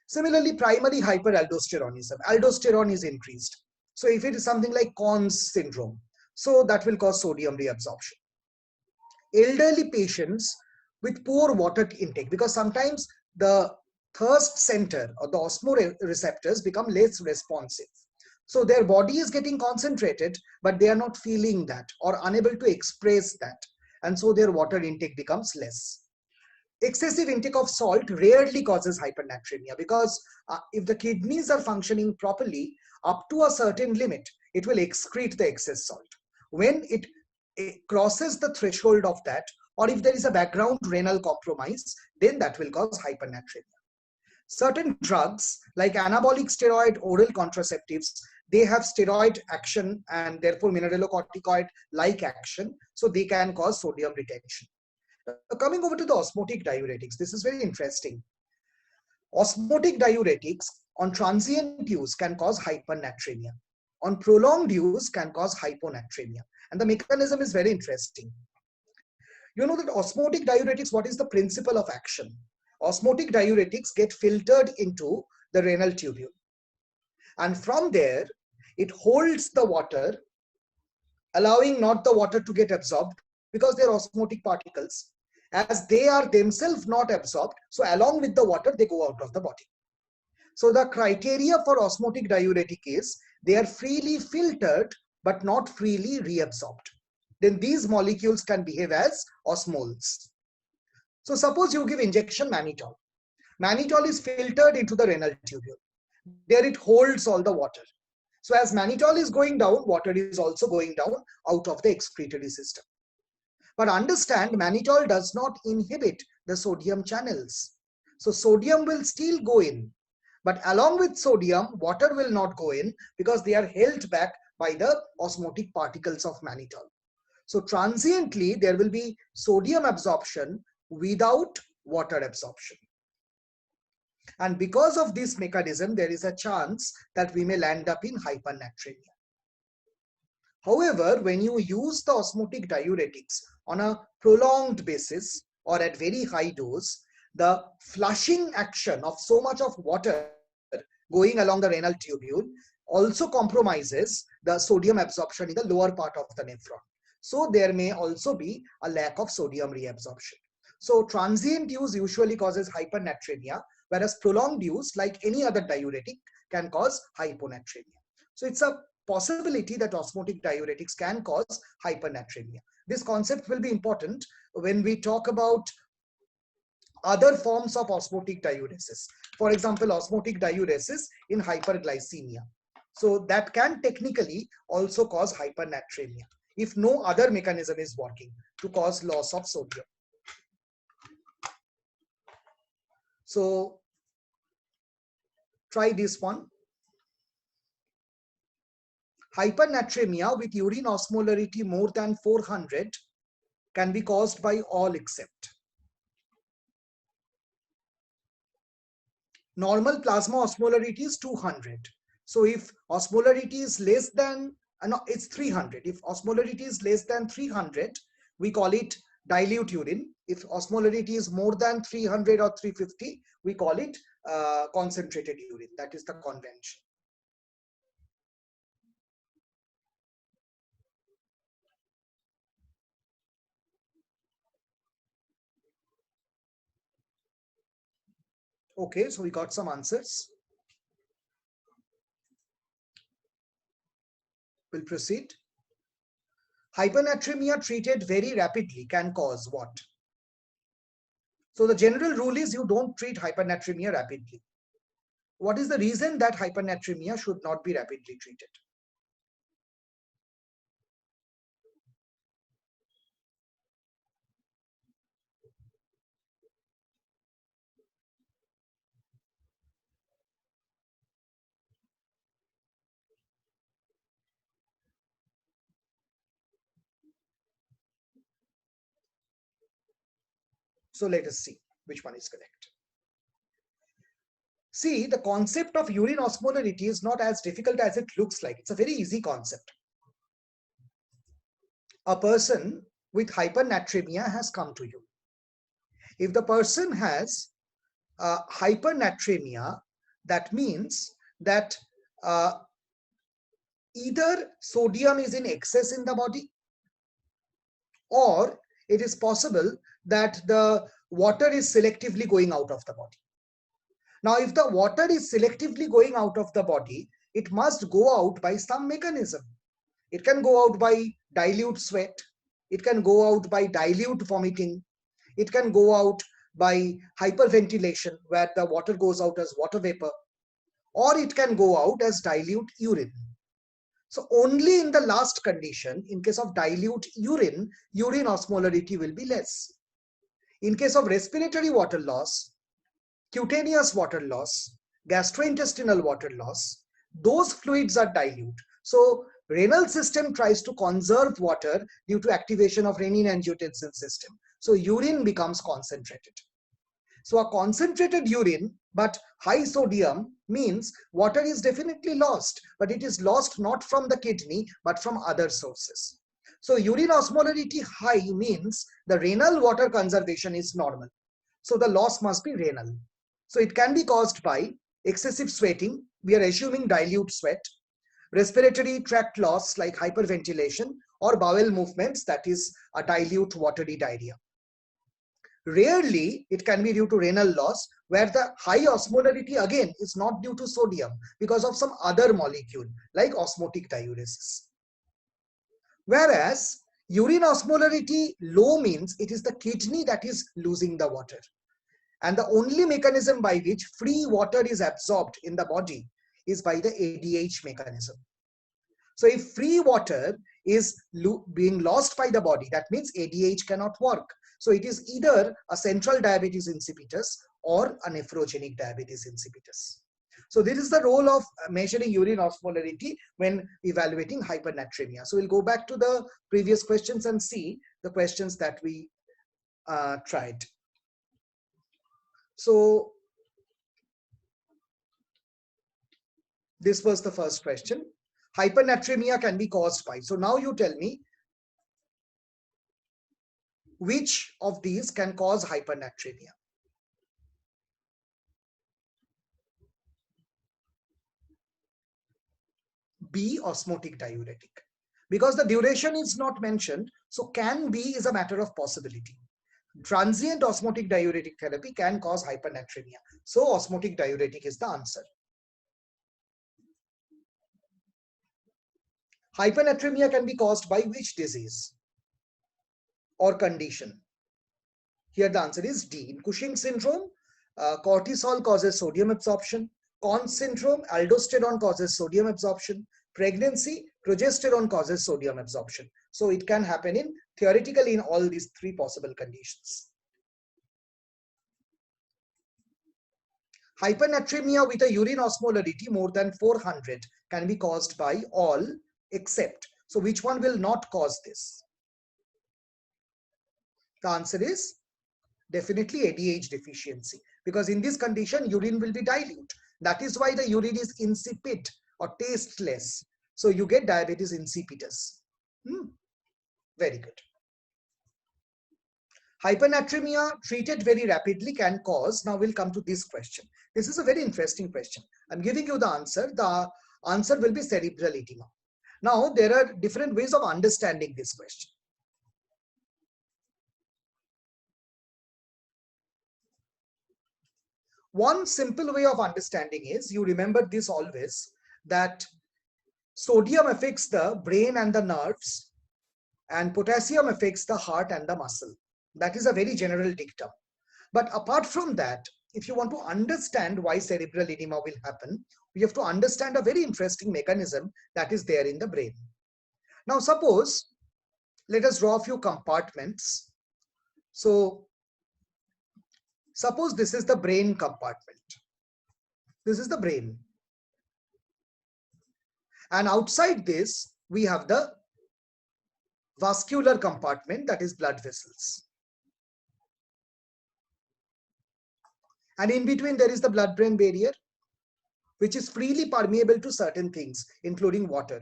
Similarly, primary hyperaldosteronism. Aldosterone is increased. So if it is something like Conn's syndrome, so that will cause sodium reabsorption. Elderly patients with poor water intake, because sometimes the thirst center or the osmoreceptors become less responsive. So their body is getting concentrated, but they are not feeling that or unable to express that. And so their water intake becomes less. Excessive intake of salt rarely causes hypernatremia, because if the kidneys are functioning properly, up to a certain limit, it will excrete the excess salt. When it crosses the threshold of that, or if there is a background renal compromise, then that will cause hypernatremia. Certain drugs like anabolic steroid oral contraceptives, they have steroid action and therefore mineralocorticoid-like action, so they can cause sodium retention. Coming over to the osmotic diuretics, this is very interesting. Osmotic diuretics on transient use can cause hypernatremia. On prolonged use can cause hyponatremia. And the mechanism is very interesting. You know that osmotic diuretics, what is the principle of action? Osmotic diuretics get filtered into the renal tubule. And from there, it holds the water, allowing not the water to get absorbed because they are osmotic particles. As they are themselves not absorbed, so along with the water, they go out of the body. So the criteria for osmotic diuretic is they are freely filtered, but not freely reabsorbed. Then these molecules can behave as osmoles. So suppose you give injection mannitol. Mannitol is filtered into the renal tubule. There it holds all the water. So as mannitol is going down, water is also going down out of the excretory system. But understand, mannitol does not inhibit the sodium channels. So sodium will still go in. But along with sodium, water will not go in because they are held back by the osmotic particles of mannitol. So transiently, there will be sodium absorption without water absorption. And because of this mechanism, there is a chance that we may land up in hypernatremia. However, when you use the osmotic diuretics on a prolonged basis or at very high dose, the flushing action of so much of water going along the renal tubule also compromises the sodium absorption in the lower part of the nephron. So there may also be a lack of sodium reabsorption. So transient use usually causes hypernatremia, whereas prolonged use, like any other diuretic, can cause hyponatremia. So it's a possibility that osmotic diuretics can cause hypernatremia. This concept will be important when we talk about other forms of osmotic diuresis. For example, osmotic diuresis in hyperglycemia. So that can technically also cause hypernatremia if no other mechanism is working to cause loss of sodium. So try this one. Hypernatremia with urine osmolarity more than 400 can be caused by all except normal plasma osmolarity is 200. So if osmolarity is less than, no, it's 300. If osmolarity is less than 300, we call it dilute urine. If osmolarity is more than 300 or 350, we call it concentrated urine. That is the convention. Okay, so we got some answers. We'll proceed. Hypernatremia treated very rapidly can cause what? So the general rule is you don't treat hypernatremia rapidly. What is the reason that hypernatremia should not be rapidly treated? So let us see which one is correct. See, the concept of urine osmolarity is not as difficult as it looks like. It's a very easy concept. A person with hypernatremia has come to you. If the person has hypernatremia, that means that either sodium is in excess in the body, or it is possible that the water is selectively going out of the body. Now, if the water is selectively going out of the body, it must go out by some mechanism. It can go out by dilute sweat. It can go out by dilute vomiting. It can go out by hyperventilation, where the water goes out as water vapor, or it can go out as dilute urine. So only in the last condition, in case of dilute urine, urine osmolarity will be less. In case of respiratory water loss, cutaneous water loss, gastrointestinal water loss, those fluids are dilute. So renal system tries to conserve water due to activation of renin-angiotensin system. So urine becomes concentrated. So a concentrated urine but high sodium means water is definitely lost, but it is lost not from the kidney but from other sources. So urine osmolarity high means the renal water conservation is normal. So the loss must be renal. So it can be caused by excessive sweating. We are assuming dilute sweat, respiratory tract loss like hyperventilation, or bowel movements, that is a dilute watery diarrhea. Rarely it can be due to renal loss, where the high osmolarity again is not due to sodium because of some other molecule like osmotic diuresis. Whereas urine osmolarity low means it is the kidney that is losing the water. And the only mechanism by which free water is absorbed in the body is by the ADH mechanism. So if free water is being lost by the body, that means ADH cannot work. So it is either a central diabetes insipidus or a nephrogenic diabetes insipidus. So this is the role of measuring urine osmolarity when evaluating hypernatremia. So we'll go back to the previous questions and see the questions that we tried. So this was the first question. Hypernatremia can be caused by. So now you tell me which of these can cause hypernatremia. B, osmotic diuretic. Because the duration is not mentioned, so can be is a matter of possibility. Transient osmotic diuretic therapy can cause hypernatremia. So osmotic diuretic is the answer. Hypernatremia can be caused by which disease or condition? Here the answer is D. In Cushing syndrome, cortisol causes sodium absorption. Conn syndrome, aldosterone causes sodium absorption. Pregnancy, progesterone causes sodium absorption. So it can happen in theoretically in all these three possible conditions. Hypernatremia with a urine osmolarity more than 400 can be caused by all except. So which one will not cause this? The answer is definitely ADH deficiency, because in this condition urine will be dilute. That is why the urine is insipid or tasteless. So you get diabetes insipidus. Very good. Hypernatremia treated very rapidly can cause, now we'll come to this question. This is a very interesting question. I'm giving you the answer. The answer will be cerebral edema. Now there are different ways of understanding this question. One simple way of understanding is, you remember this always, that sodium affects the brain and the nerves, and potassium affects the heart and the muscle. That is a very general dictum. But apart from that, if you want to understand why cerebral edema will happen, we have to understand a very interesting mechanism that is there in the brain. Now suppose, let us draw a few compartments. So suppose this is the brain compartment. This is the brain. And outside this, we have the vascular compartment, that is blood vessels. And in between there is the blood-brain barrier, which is freely permeable to certain things, including water.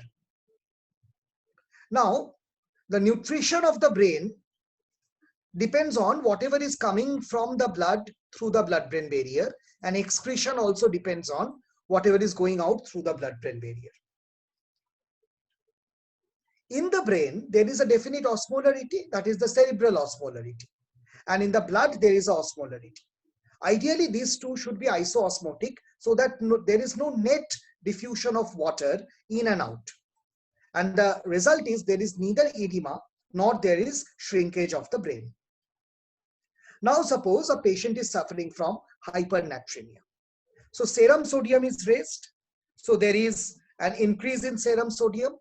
Now, the nutrition of the brain depends on whatever is coming from the blood through the blood-brain barrier, and excretion also depends on whatever is going out through the blood-brain barrier. In the brain, there is a definite osmolarity, that is the cerebral osmolarity. And in the blood, there is a osmolarity. Ideally, these two should be isoosmotic, so that there is no net diffusion of water in and out. And the result is there is neither edema nor there is shrinkage of the brain. Now suppose a patient is suffering from hypernatremia. So serum sodium is raised. So there is an increase in serum sodium.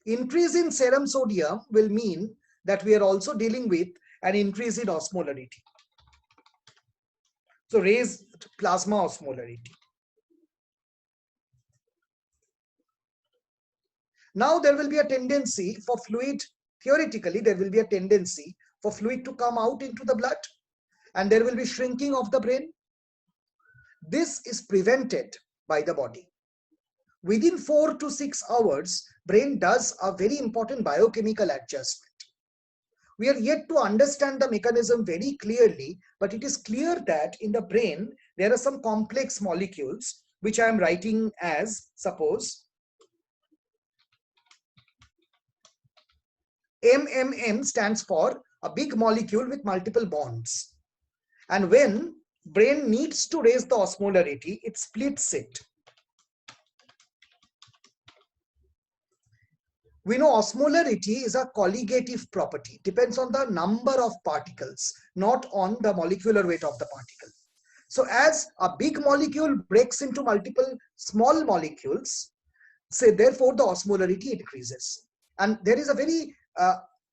Increase in serum sodium will mean that we are also dealing with an increase in osmolarity. So raised plasma osmolarity. Now there will be a tendency for fluid, theoretically there will be a tendency for fluid to come out into the blood, and there will be shrinking of the brain. This is prevented by the body. Within 4 to 6 hours, brain does a very important biochemical adjustment. We are yet to understand the mechanism very clearly, but it is clear that in the brain, there are some complex molecules, which I am writing as, suppose, MMM stands for a big molecule with multiple bonds. And when brain needs to raise the osmolarity, it splits it. We know osmolarity is a colligative property, depends on the number of particles, not on the molecular weight of the particle. So as a big molecule breaks into multiple small molecules, say therefore the osmolarity increases. And there is a very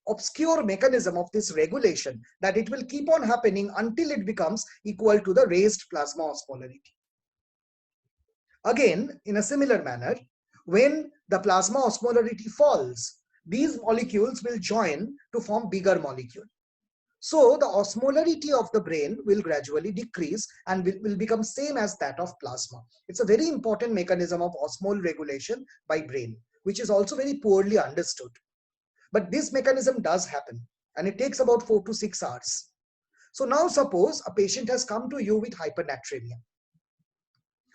obscure mechanism of this regulation that it will keep on happening until it becomes equal to the raised plasma osmolarity. Again, in a similar manner, when the plasma osmolarity falls, these molecules will join to form bigger molecule. So the osmolarity of the brain will gradually decrease and will become same as that of plasma. It's a very important mechanism of osmolar regulation by brain, which is also very poorly understood. But this mechanism does happen, and it takes about 4 to 6 hours. So now suppose a patient has come to you with hypernatremia.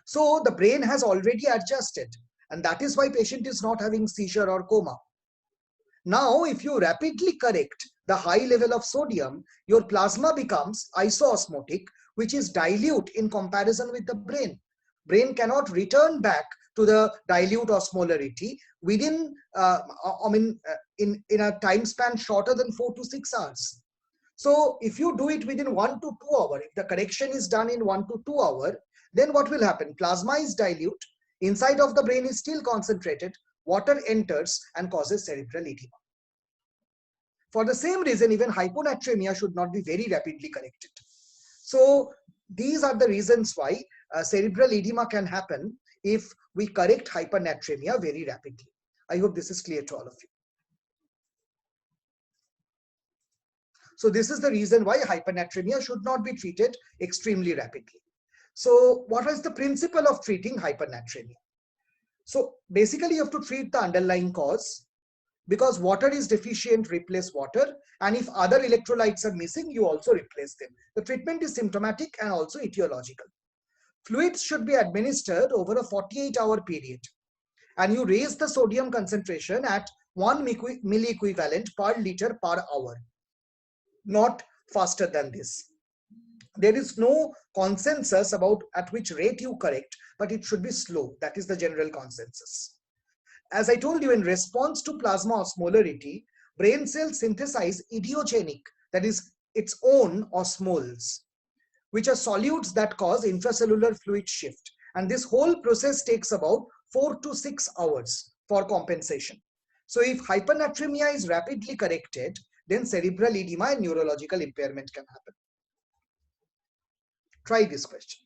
So the brain has already adjusted, and that is why patient is not having seizure or coma. Now, if you rapidly correct the high level of sodium, your plasma becomes isoosmotic, which is dilute in comparison with the brain. Brain cannot return back to the dilute osmolarity within, in a time span shorter than 4 to 6 hours. So if you do it within 1 to 2 hours, if the correction is done in 1 to 2 hours, then what will happen? Plasma is dilute, inside of the brain is still concentrated, water enters and causes cerebral edema. For the same reason, even hyponatremia should not be very rapidly corrected. So these are the reasons why cerebral edema can happen if we correct hypernatremia very rapidly. I hope this is clear to all of you. So this is the reason why hypernatremia should not be treated extremely rapidly. So what is the principle of treating hypernatremia? So basically you have to treat the underlying cause. Because water is deficient, replace water. And if other electrolytes are missing, you also replace them. The treatment is symptomatic and also etiological. Fluids should be administered over a 48-hour period. And you raise the sodium concentration at 1 milliequivalent per liter per hour. Not faster than this. There is no consensus about at which rate you correct, but it should be slow. That is the general consensus. As I told you, in response to plasma osmolarity, brain cells synthesize idiogenic, that is its own osmoles, which are solutes that cause intracellular fluid shift. And this whole process takes about 4 to 6 hours for compensation. So if hypernatremia is rapidly corrected, then cerebral edema and neurological impairment can happen. Try this question.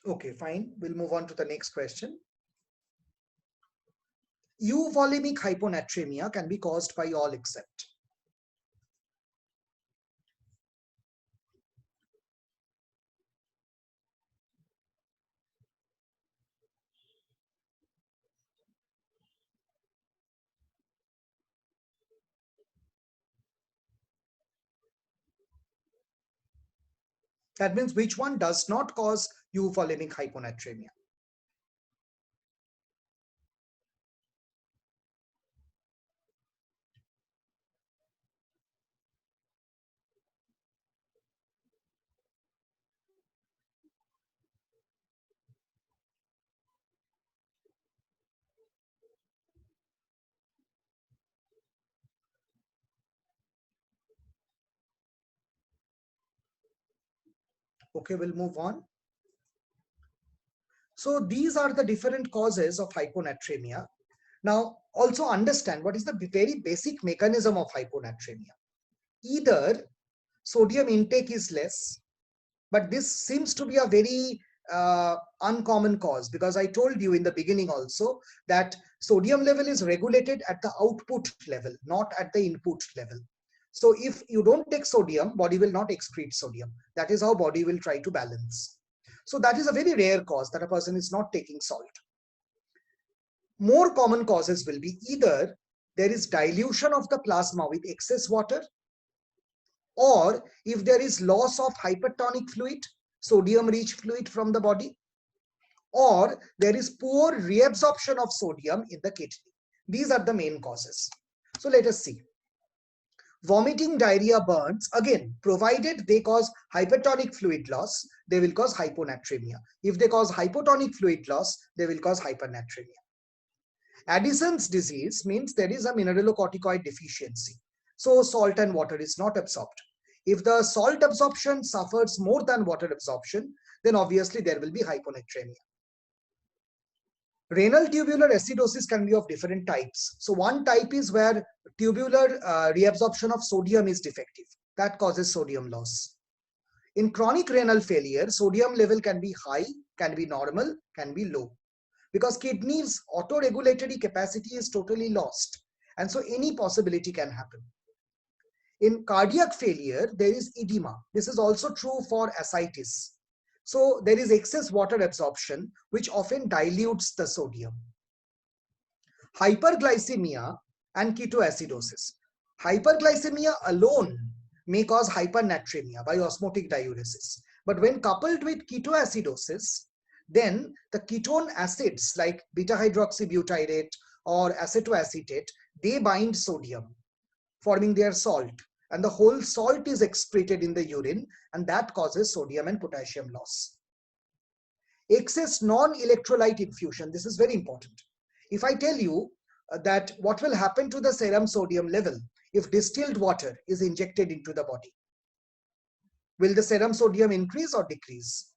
Okay, fine. We'll move on to the next question. Euvolemic hyponatremia can be caused by all except. That means which one does not cause euvolemic hyponatremia? Okay, we'll move on. So these are the different causes of hyponatremia. Now, also understand what is the very basic mechanism of hyponatremia. Either sodium intake is less, but this seems to be a very uncommon cause, because I told you in the beginning also that sodium level is regulated at the output level, not at the input level. So if you don't take sodium, body will not excrete sodium. That is how body will try to balance. So that is a very rare cause, that a person is not taking salt. More common causes will be either there is dilution of the plasma with excess water, or if there is loss of hypertonic fluid, sodium rich fluid from the body, or there is poor reabsorption of sodium in the kidney. These are the main causes. So let us see. Vomiting, diarrhea, burns, again, provided they cause hypertonic fluid loss, they will cause hyponatremia. If they cause hypotonic fluid loss, they will cause hypernatremia. Addison's disease means there is a mineralocorticoid deficiency. So salt and water is not absorbed. If the salt absorption suffers more than water absorption, then obviously there will be hyponatremia. Renal tubular acidosis can be of different types. So one type is where tubular reabsorption of sodium is defective. That causes sodium loss. In chronic renal failure, sodium level can be high, can be normal, can be low. Because kidneys' auto-regulatory capacity is totally lost. And so any possibility can happen. In cardiac failure, there is edema. This is also true for ascites. So there is excess water absorption, which often dilutes the sodium. Hyperglycemia and ketoacidosis. Hyperglycemia alone may cause hypernatremia by osmotic diuresis. But when coupled with ketoacidosis, then the ketone acids like beta hydroxybutyrate or acetoacetate, they bind sodium, forming their salt. and the whole salt is excreted in the urine, and that causes sodium and potassium loss. Excess non-electrolyte infusion, this is very important. If I tell you that what will happen to the serum sodium level if distilled water is injected into the body, will the serum sodium increase or decrease?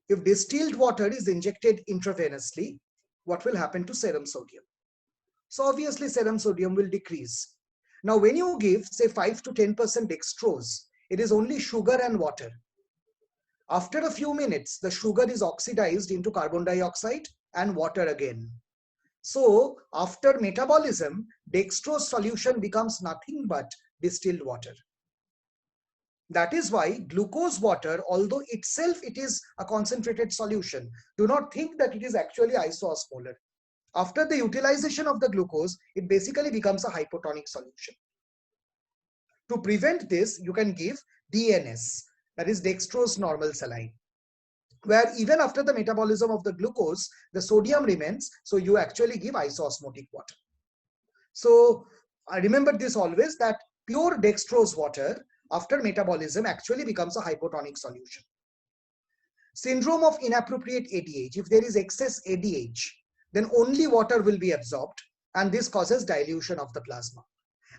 If distilled water is injected intravenously, what will happen to serum sodium? So obviously serum sodium will decrease. Now when you give say 5 to 10% dextrose, it is only sugar and water. After a few minutes, the sugar is oxidized into carbon dioxide and water again. So after metabolism, dextrose solution becomes nothing but distilled water. That is why glucose water, although itself it is a concentrated solution, do not think that it is actually isoosmolar. After the utilization of the glucose, it basically becomes a hypotonic solution. To prevent this, you can give DNS, that is dextrose normal saline, where even after the metabolism of the glucose, the sodium remains, so you actually give isoosmotic water. So I remember this always, that pure dextrose water after metabolism actually becomes a hypotonic solution. Syndrome of inappropriate ADH, if there is excess ADH, then only water will be absorbed, and this causes dilution of the plasma.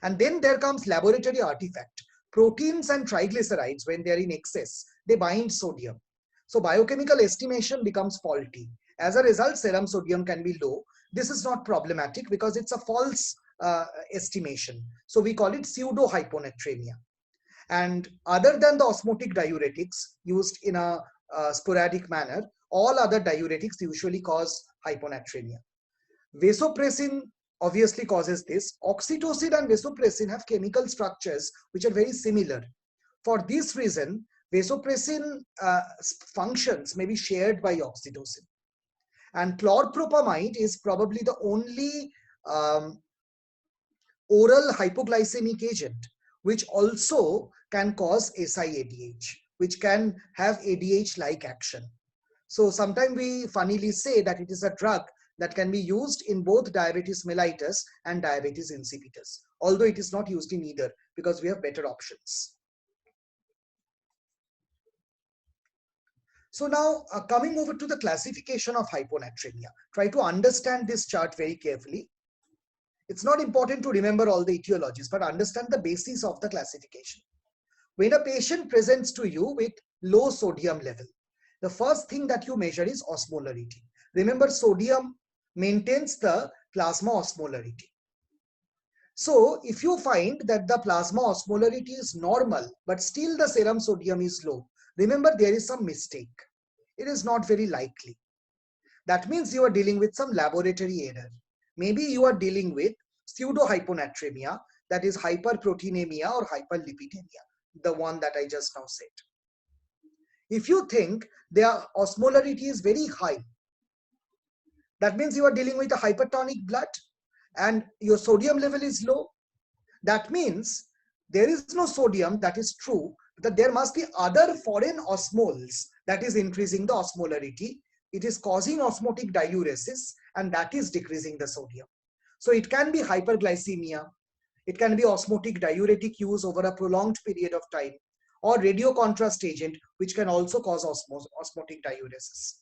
And then there comes laboratory artifact. Proteins and triglycerides, when they are in excess, they bind sodium. So biochemical estimation becomes faulty. As a result, serum sodium can be low. This is not problematic because it's a false estimation. So we call it pseudo hyponatremia. And other than the osmotic diuretics used in a sporadic manner, all other diuretics usually cause hyponatremia. Vasopressin obviously causes this. Oxytocin and vasopressin have chemical structures which are very similar. For this reason, vasopressin functions may be shared by oxytocin. And chlorpropamide is probably the only oral hypoglycemic agent which also can cause SIADH, which can have ADH-like action. So sometimes we funnily say that it is a drug that can be used in both diabetes mellitus and diabetes insipidus, although it is not used in either because we have better options. So now coming over to the classification of hyponatremia, try to understand this chart very carefully. It's not important to remember all the etiologies, but understand the basis of the classification. When a patient presents to you with low sodium level, the first thing that you measure is osmolarity. Remember, sodium maintains the plasma osmolarity. So if you find that the plasma osmolarity is normal, but still the serum sodium is low, remember there is some mistake. It is not very likely. That means you are dealing with some laboratory error. Maybe you are dealing with pseudo-hyponatremia, that is hyperproteinemia or hyperlipidemia, the one that I just now said. If you think their osmolarity is very high, that means you are dealing with a hypertonic blood and your sodium level is low. That means there is no sodium, that is true, that there must be other foreign osmoles that is increasing the osmolarity. It is causing osmotic diuresis, and that is decreasing the sodium. So it can be hyperglycemia, it can be osmotic diuretic use over a prolonged period of time, or radiocontrast agent, which can also cause osmotic diuresis.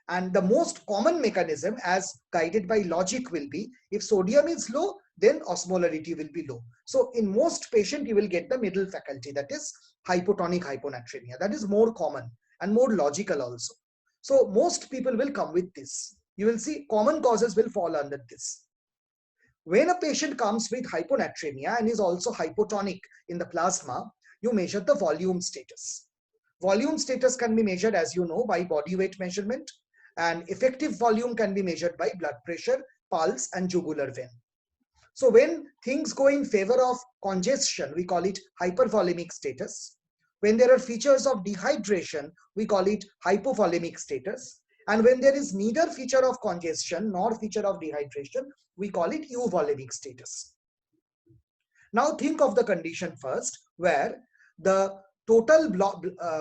And the most common mechanism, as guided by logic, will be if sodium is low, then osmolarity will be low. So in most patients, you will get the middle faculty, that is hypotonic hyponatremia. That is more common and more logical also. So most people will come with this. You will see common causes will fall under this. When a patient comes with hyponatremia and is also hypotonic in the plasma, you measure the volume status. Volume status can be measured, as you know, by body weight measurement, and effective volume can be measured by blood pressure, pulse, and jugular vein. So when things go in favor of congestion, we call it hypervolemic status. When there are features of dehydration, we call it hypovolemic status. And when there is neither feature of congestion nor feature of dehydration, we call it euvolemic status. Now think of the condition first, where the total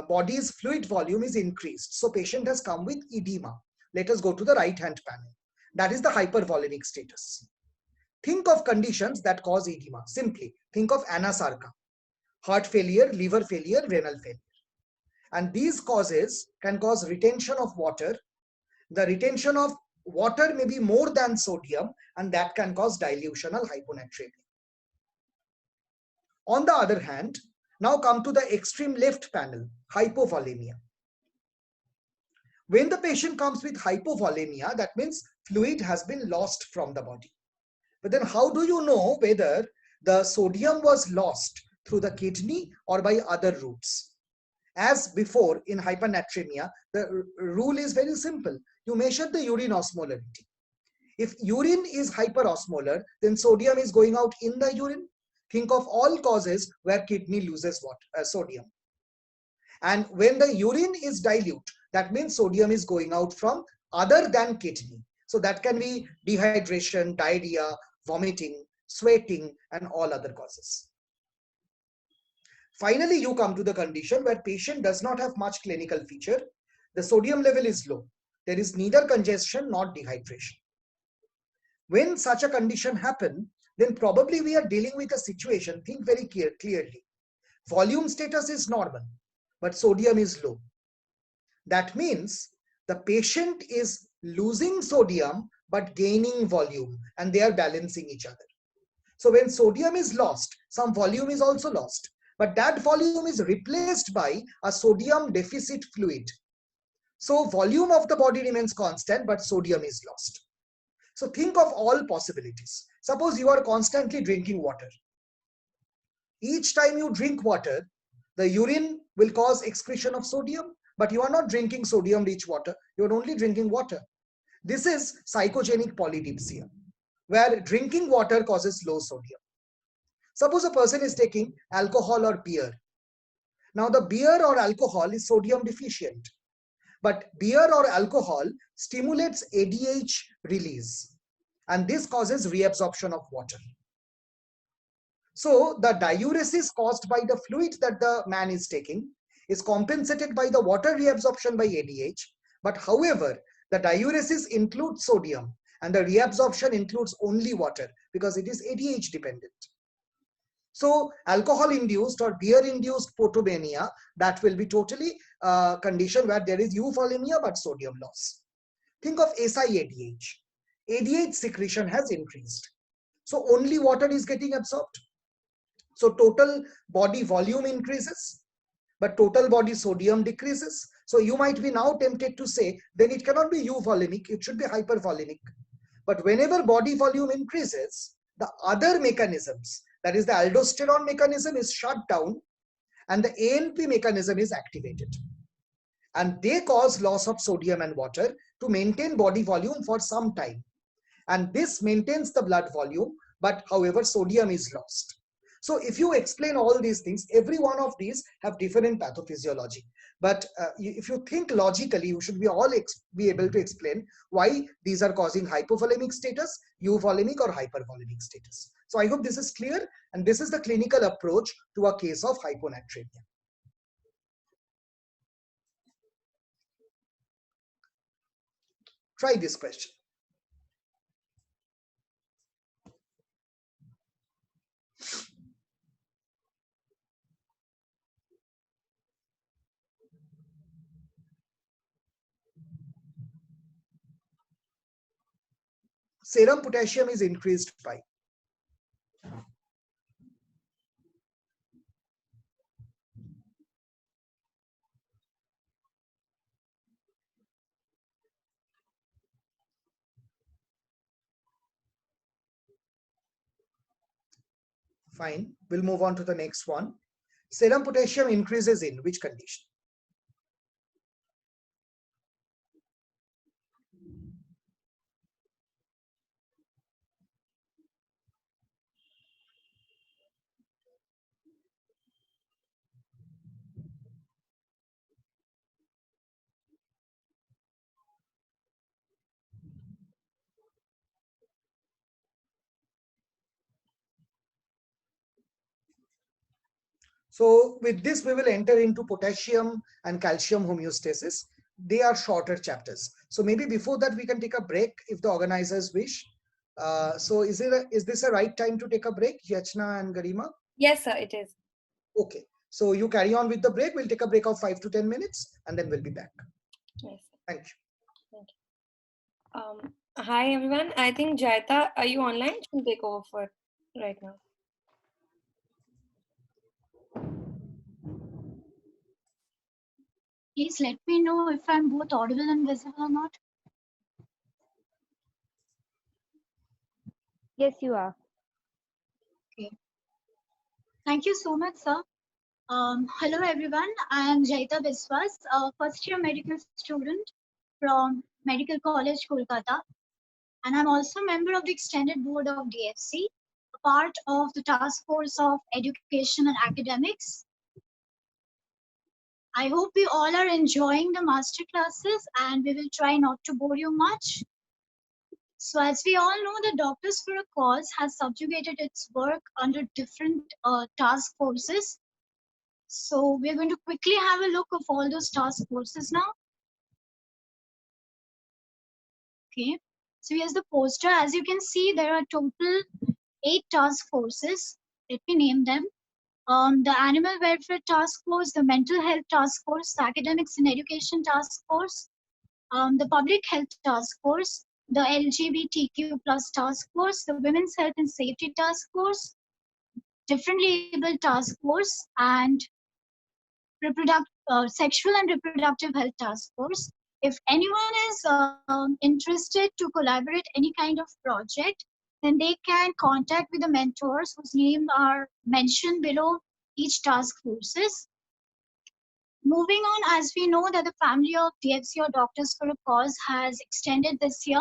body's fluid volume is increased. So patient has come with edema. Let us go to the right hand panel. That is the hypervolemic status. Think of conditions that cause edema. Simply think of anasarca, heart failure, liver failure, renal failure. And these causes can cause retention of water. The retention of water may be more than sodium, and that can cause dilutional hyponatremia. On the other hand, now come to the extreme left panel, hypovolemia. When the patient comes with hypovolemia, that means fluid has been lost from the body. But then how do you know whether the sodium was lost through the kidney or by other routes? As before in hypernatremia, the rule is very simple. You measure the urine osmolarity. If urine is hyperosmolar, then sodium is going out in the urine. Think of all causes where kidney loses sodium. And when the urine is dilute, that means sodium is going out from other than kidney. So that can be dehydration, diarrhea, vomiting, sweating, and all other causes. Finally, you come to the condition where patient does not have much clinical feature. The sodium level is low. There is neither congestion nor dehydration. When such a condition happens, then probably we are dealing with a situation, think very clearly. Volume status is normal, but sodium is low. That means the patient is losing sodium but gaining volume, and they are balancing each other. So when sodium is lost, some volume is also lost, but that volume is replaced by a sodium deficit fluid. So volume of the body remains constant, but sodium is lost. So think of all possibilities. Suppose you are constantly drinking water. Each time you drink water, the urine will cause excretion of sodium, but you are not drinking sodium rich water. You are only drinking water. This is psychogenic polydipsia, where drinking water causes low sodium. Suppose a person is taking alcohol or beer. Now the beer or alcohol is sodium deficient, but beer or alcohol stimulates ADH release, and this causes reabsorption of water. So the diuresis caused by the fluid that the man is taking is compensated by the water reabsorption by ADH, but however, the diuresis includes sodium and the reabsorption includes only water because it is ADH dependent. So alcohol-induced or beer-induced potomania, that will be totally a condition where there is euvolemia but sodium loss. Think of SiADH. ADH secretion has increased. So only water is getting absorbed. So total body volume increases, but total body sodium decreases. So you might be now tempted to say, then it cannot be euvolemic, it should be hypervolemic. But whenever body volume increases, the other mechanisms, that is the aldosterone mechanism, is shut down and the ANP mechanism is activated. And they cause loss of sodium and water to maintain body volume for some time. And this maintains the blood volume, but however, sodium is lost. So if you explain all these things, every one of these have different pathophysiology. But if you think logically, you should be able to explain why these are causing hypovolemic status, euvolemic or hypervolemic status. So I hope this is clear, and this is the clinical approach to a case of hyponatremia. Try this question. Serum potassium is increased by. Fine, we'll move on to the next one. Serum potassium increases in which condition? So with this, we will enter into potassium and calcium homeostasis. they are shorter chapters. So maybe before that we can take a break if the organizers wish. So is this a right time to take a break, Yachna and Garima? Yes, sir, it is. Okay. So you carry on with the break. We'll take a break of 5 to 10 minutes and then we'll be back. Yes. Thank you. Thank you. Hi everyone. I think Jaita, are you online? She'll take over for right now. Please let me know if I'm both audible and visible or not. Yes, you are. Okay. Thank you so much, sir. Hello, everyone. I am Jaita Biswas, a first-year medical student from Medical College, Kolkata. And I'm also a member of the Extended Board of DFC, a part of the Task Force of Education and Academics. I hope we all are enjoying the master classes and we will try not to bore you much. So as we all know, the Doctors for a Cause has subjugated its work under different task forces. So we're going to quickly have a look of all those task forces now. Okay, so here's the poster. As you can see, there are total 8 task forces. Let me name them. The Animal Welfare Task Force, the Mental Health Task Force, the Academics and Education Task Force, the Public Health Task Force, the LGBTQ plus Task Force, the Women's Health and Safety Task Force, Different Label Task Force, and Sexual and Reproductive Health Task Force. If anyone is interested to collaborate any kind of project, then they can contact with the mentors whose names are mentioned below each task forces. Moving on, as we know that the family of DFC or Doctors for a Cause has extended this year.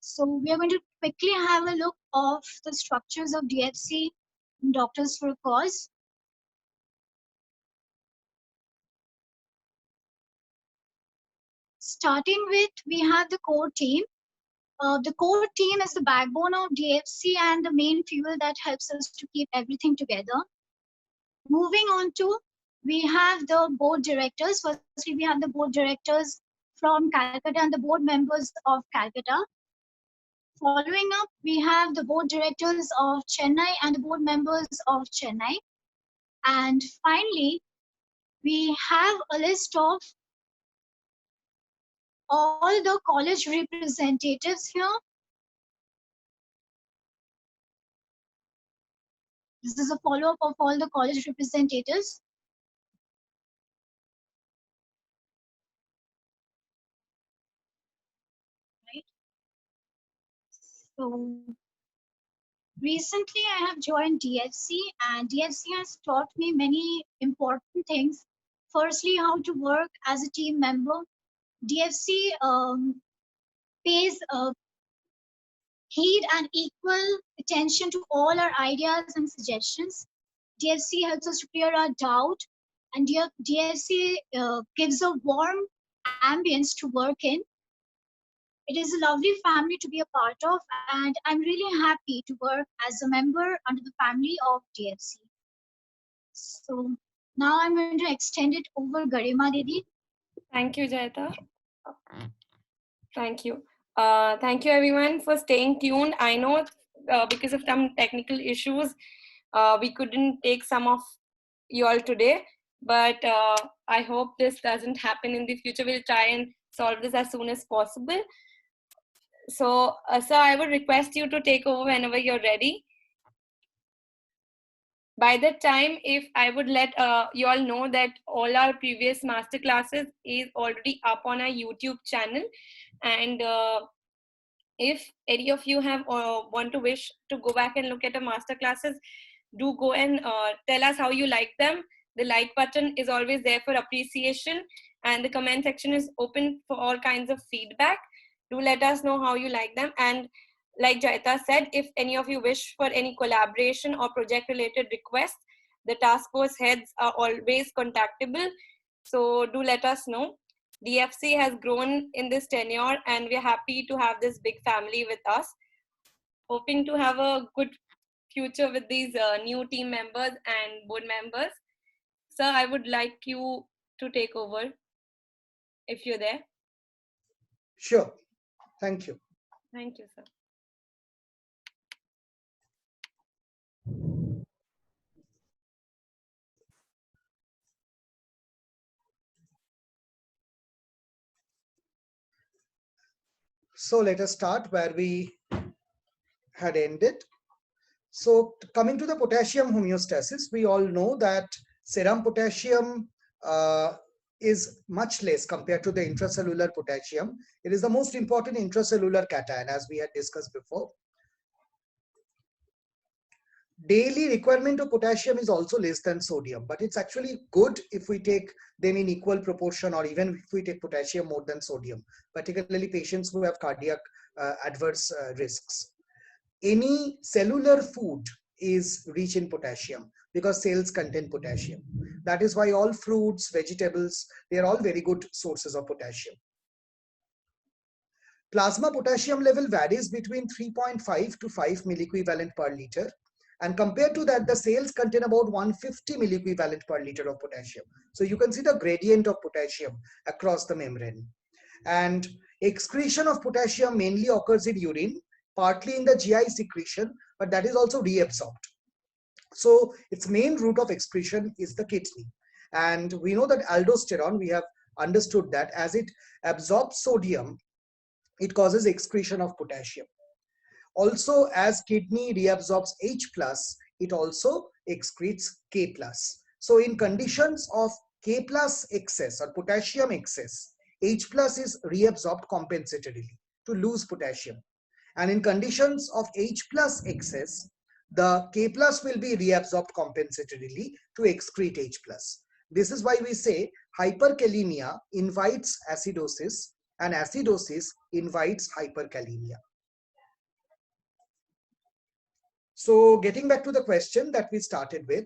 So we are going to quickly have a look of the structures of DFC Doctors for a Cause. Starting with, we have the core team. The core team is the backbone of DFC and the main fuel that helps us to keep everything together. Moving on to, we have the board directors. Firstly, we have the board directors from Calcutta and the board members of Calcutta. Following up, we have the board directors of Chennai and the board members of Chennai. And finally, we have a list of all the college representatives here. This is a follow-up of all the college representatives. Right. So recently I have joined DFC and DFC has taught me many important things. Firstly, how to work as a team member. DFC pays heed and equal attention to all our ideas and suggestions. DFC helps us to clear our doubt, and DFC gives a warm ambience to work in. It is a lovely family to be a part of, and I'm really happy to work as a member under the family of DFC. So now I'm going to extend it over Garima Didi. Thank you, Jaita. Thank you. Thank you everyone for staying tuned. I know because of some technical issues, we couldn't take some of you all today, but I hope this doesn't happen in the future. We'll try and solve this as soon as possible. So, sir, I would request you to take over whenever you're ready. By that time, if I would let you all know that all our previous master classes is already up on our YouTube channel, and if any of you have want to wish to go back and look at the master classes, do go and tell us how you like them. The like button is always there for appreciation, and the comment section is open for all kinds of feedback. Do let us know how you like them. And like Jaita said, if any of you wish for any collaboration or project related requests, the task force heads are always contactable. So do let us know. DFC has grown in this tenure and we're happy to have this big family with us. Hoping to have a good future with these new team members and board members. Sir, I would like you to take over. if you're there. Sure. Thank you. Thank you, sir. So let us start where we had ended. So coming to the potassium homeostasis, we all know that serum potassium is much less compared to the intracellular potassium. It is the most important intracellular cation, as we had discussed before. Daily requirement of potassium is also less than sodium, but it's actually good if we take them in equal proportion, or even if we take potassium more than sodium, particularly patients who have cardiac adverse risks. Any cellular food is rich in potassium because cells contain potassium. That is why all fruits, vegetables, they are all very good sources of potassium. Plasma potassium level varies between 3.5 to 5 milliequivalent per liter. And compared to that, the cells contain about 150 milliequivalent per liter of potassium. So you can see the gradient of potassium across the membrane. And excretion of potassium mainly occurs in urine, partly in the GI secretion, but that is also reabsorbed. So its main route of excretion is the kidney. And we know that aldosterone, we have understood that as it absorbs sodium, it causes excretion of potassium. Also, as kidney reabsorbs H+, it also excretes K+. So in conditions of K+ excess or potassium excess, H+ is reabsorbed compensatorily to lose potassium. And in conditions of H+ excess, the K+ will be reabsorbed compensatorily to excrete H+. This is why we say hyperkalemia invites acidosis and acidosis invites hyperkalemia. So getting back to the question that we started with,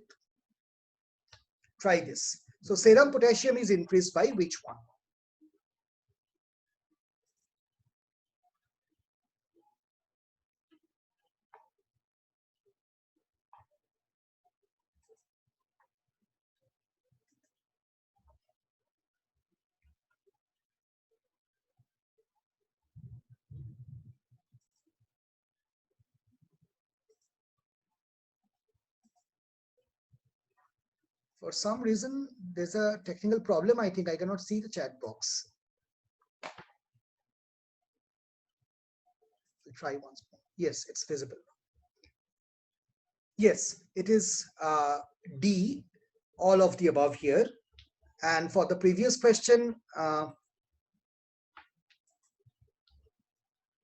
try this. So serum potassium is increased by which one? For some reason, there's a technical problem. I think I cannot see the chat box. We'll try once more. Yes, it's visible. Yes, it is D, all of the above here. And for the previous question,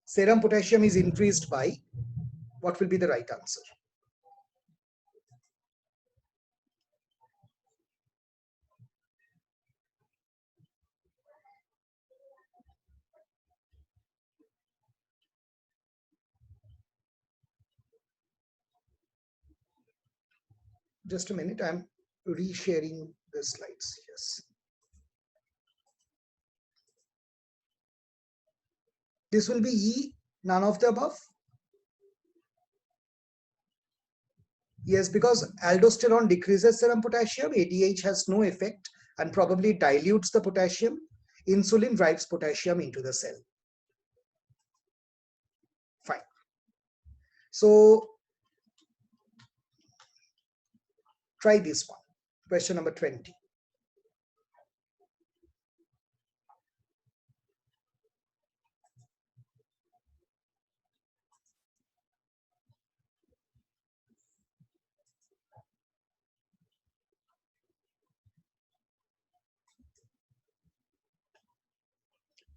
serum potassium is increased by, what will be the right answer? Just a minute, I'm resharing the slides. Yes. This will be E, none of the above. Yes, because aldosterone decreases serum potassium, ADH has no effect and probably dilutes the potassium. Insulin drives potassium into the cell. Fine. So try this one. Question number 20.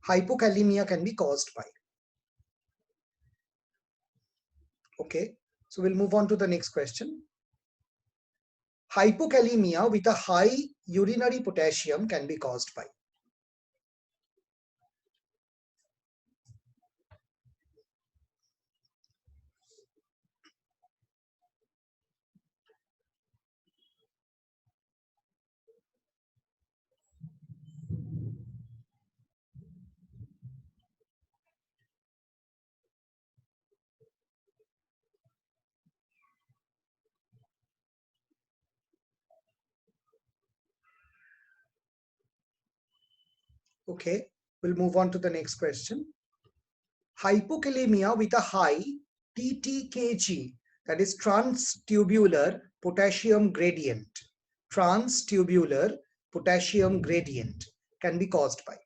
Hypokalemia can be caused by. Okay, so we'll move on to the next question. Hypokalemia with a high urinary potassium can be caused by. Okay, we'll move on to the next question. Hypokalemia with a high TTKG, that is transtubular potassium gradient. Transtubular potassium gradient can be caused by.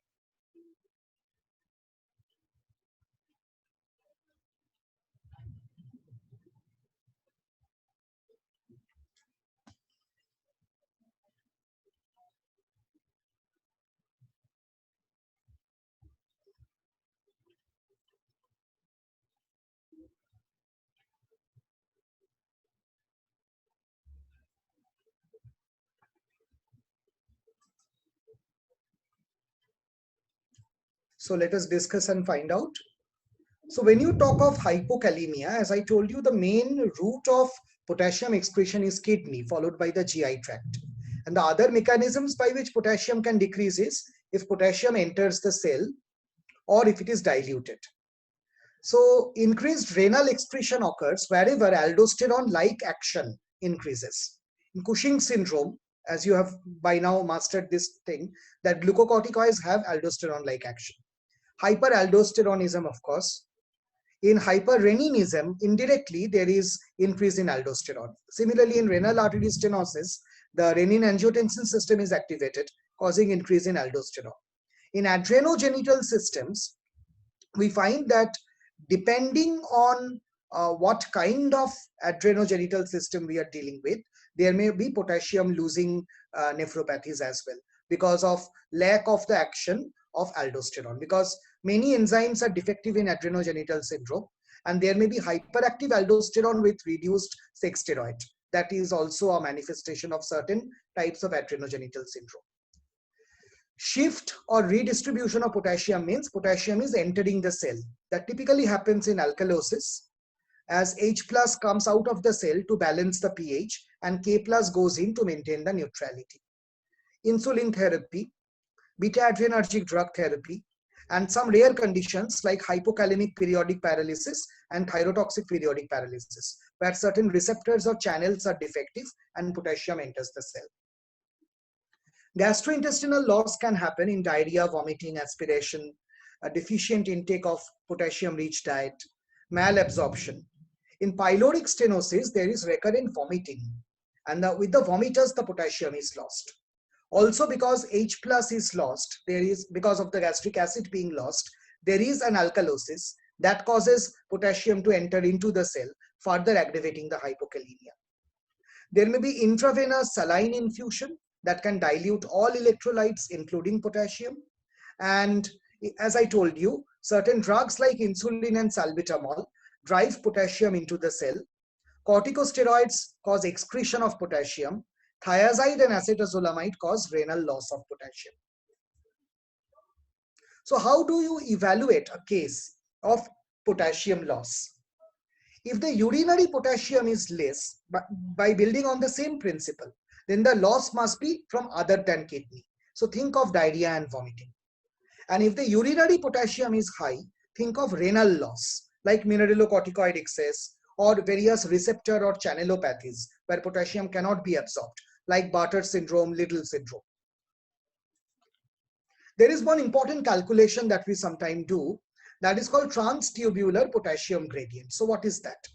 So let us discuss and find out. So when you talk of hypokalemia, as I told you, the main route of potassium excretion is kidney, followed by the GI tract. And the other mechanisms by which potassium can decrease is if potassium enters the cell or if it is diluted. So increased renal excretion occurs wherever aldosterone-like action increases. In Cushing syndrome, as you have by now mastered this thing, that glucocorticoids have aldosterone-like action. Hyperaldosteronism, of course. In hyperreninism, indirectly, there is increase in aldosterone. Similarly, in renal artery stenosis, the renin-angiotensin system is activated, causing increase in aldosterone. In adrenogenital systems, we find that depending on what kind of adrenogenital system we are dealing with, there may be potassium losing nephropathies as well because of lack of the action of aldosterone, because many enzymes are defective in adrenogenital syndrome, and there may be hyperactive aldosterone with reduced sex steroid. That is also a manifestation of certain types of adrenogenital syndrome. Shift or redistribution of potassium means potassium is entering the cell. That typically happens in alkalosis, as H plus comes out of the cell to balance the pH and K plus goes in to maintain the neutrality. Insulin therapy, beta-adrenergic drug therapy, and some rare conditions like hypokalemic periodic paralysis and thyrotoxic periodic paralysis, where certain receptors or channels are defective and potassium enters the cell. Gastrointestinal loss can happen in diarrhea, vomiting, aspiration, a deficient intake of potassium-rich diet, malabsorption. In pyloric stenosis, there is recurrent vomiting, and with the vomiters, the potassium is lost. Also, because H plus is lost, there is, because of the gastric acid being lost, there is an alkalosis that causes potassium to enter into the cell, further aggravating the hypokalemia. There may be intravenous saline infusion that can dilute all electrolytes, including potassium. And as I told you, certain drugs like insulin and salbutamol drive potassium into the cell. Corticosteroids cause excretion of potassium. Thiazide and acetazolamide cause renal loss of potassium. So how do you evaluate a case of potassium loss? If the urinary potassium is less, but by building on the same principle, then the loss must be from other than kidney. So think of diarrhea and vomiting. And if the urinary potassium is high, think of renal loss, like mineralocorticoid excess or various receptor or channelopathies where potassium cannot be absorbed, like Bartter syndrome, Little syndrome. There is one important calculation that we sometimes do, that is called transtubular potassium gradient. So what is that?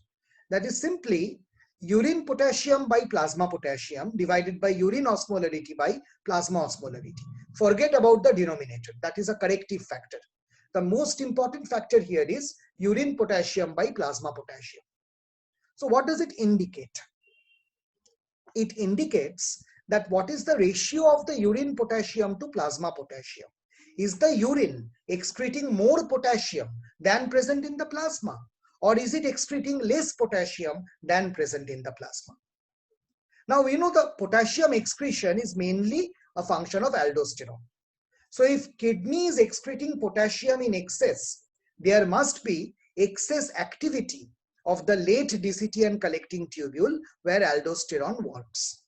That is simply urine potassium by plasma potassium divided by urine osmolarity by plasma osmolarity. Forget about the denominator. That is a corrective factor. The most important factor here is urine potassium by plasma potassium. So what does it indicate? It indicates that what is the ratio of the urine potassium to plasma potassium. Is the urine excreting more potassium than present in the plasma, or is it excreting less potassium than present in the plasma? Now we know the potassium excretion is mainly a function of aldosterone. So if kidney is excreting potassium in excess, there must be excess activity of the late DCT and collecting tubule where aldosterone works.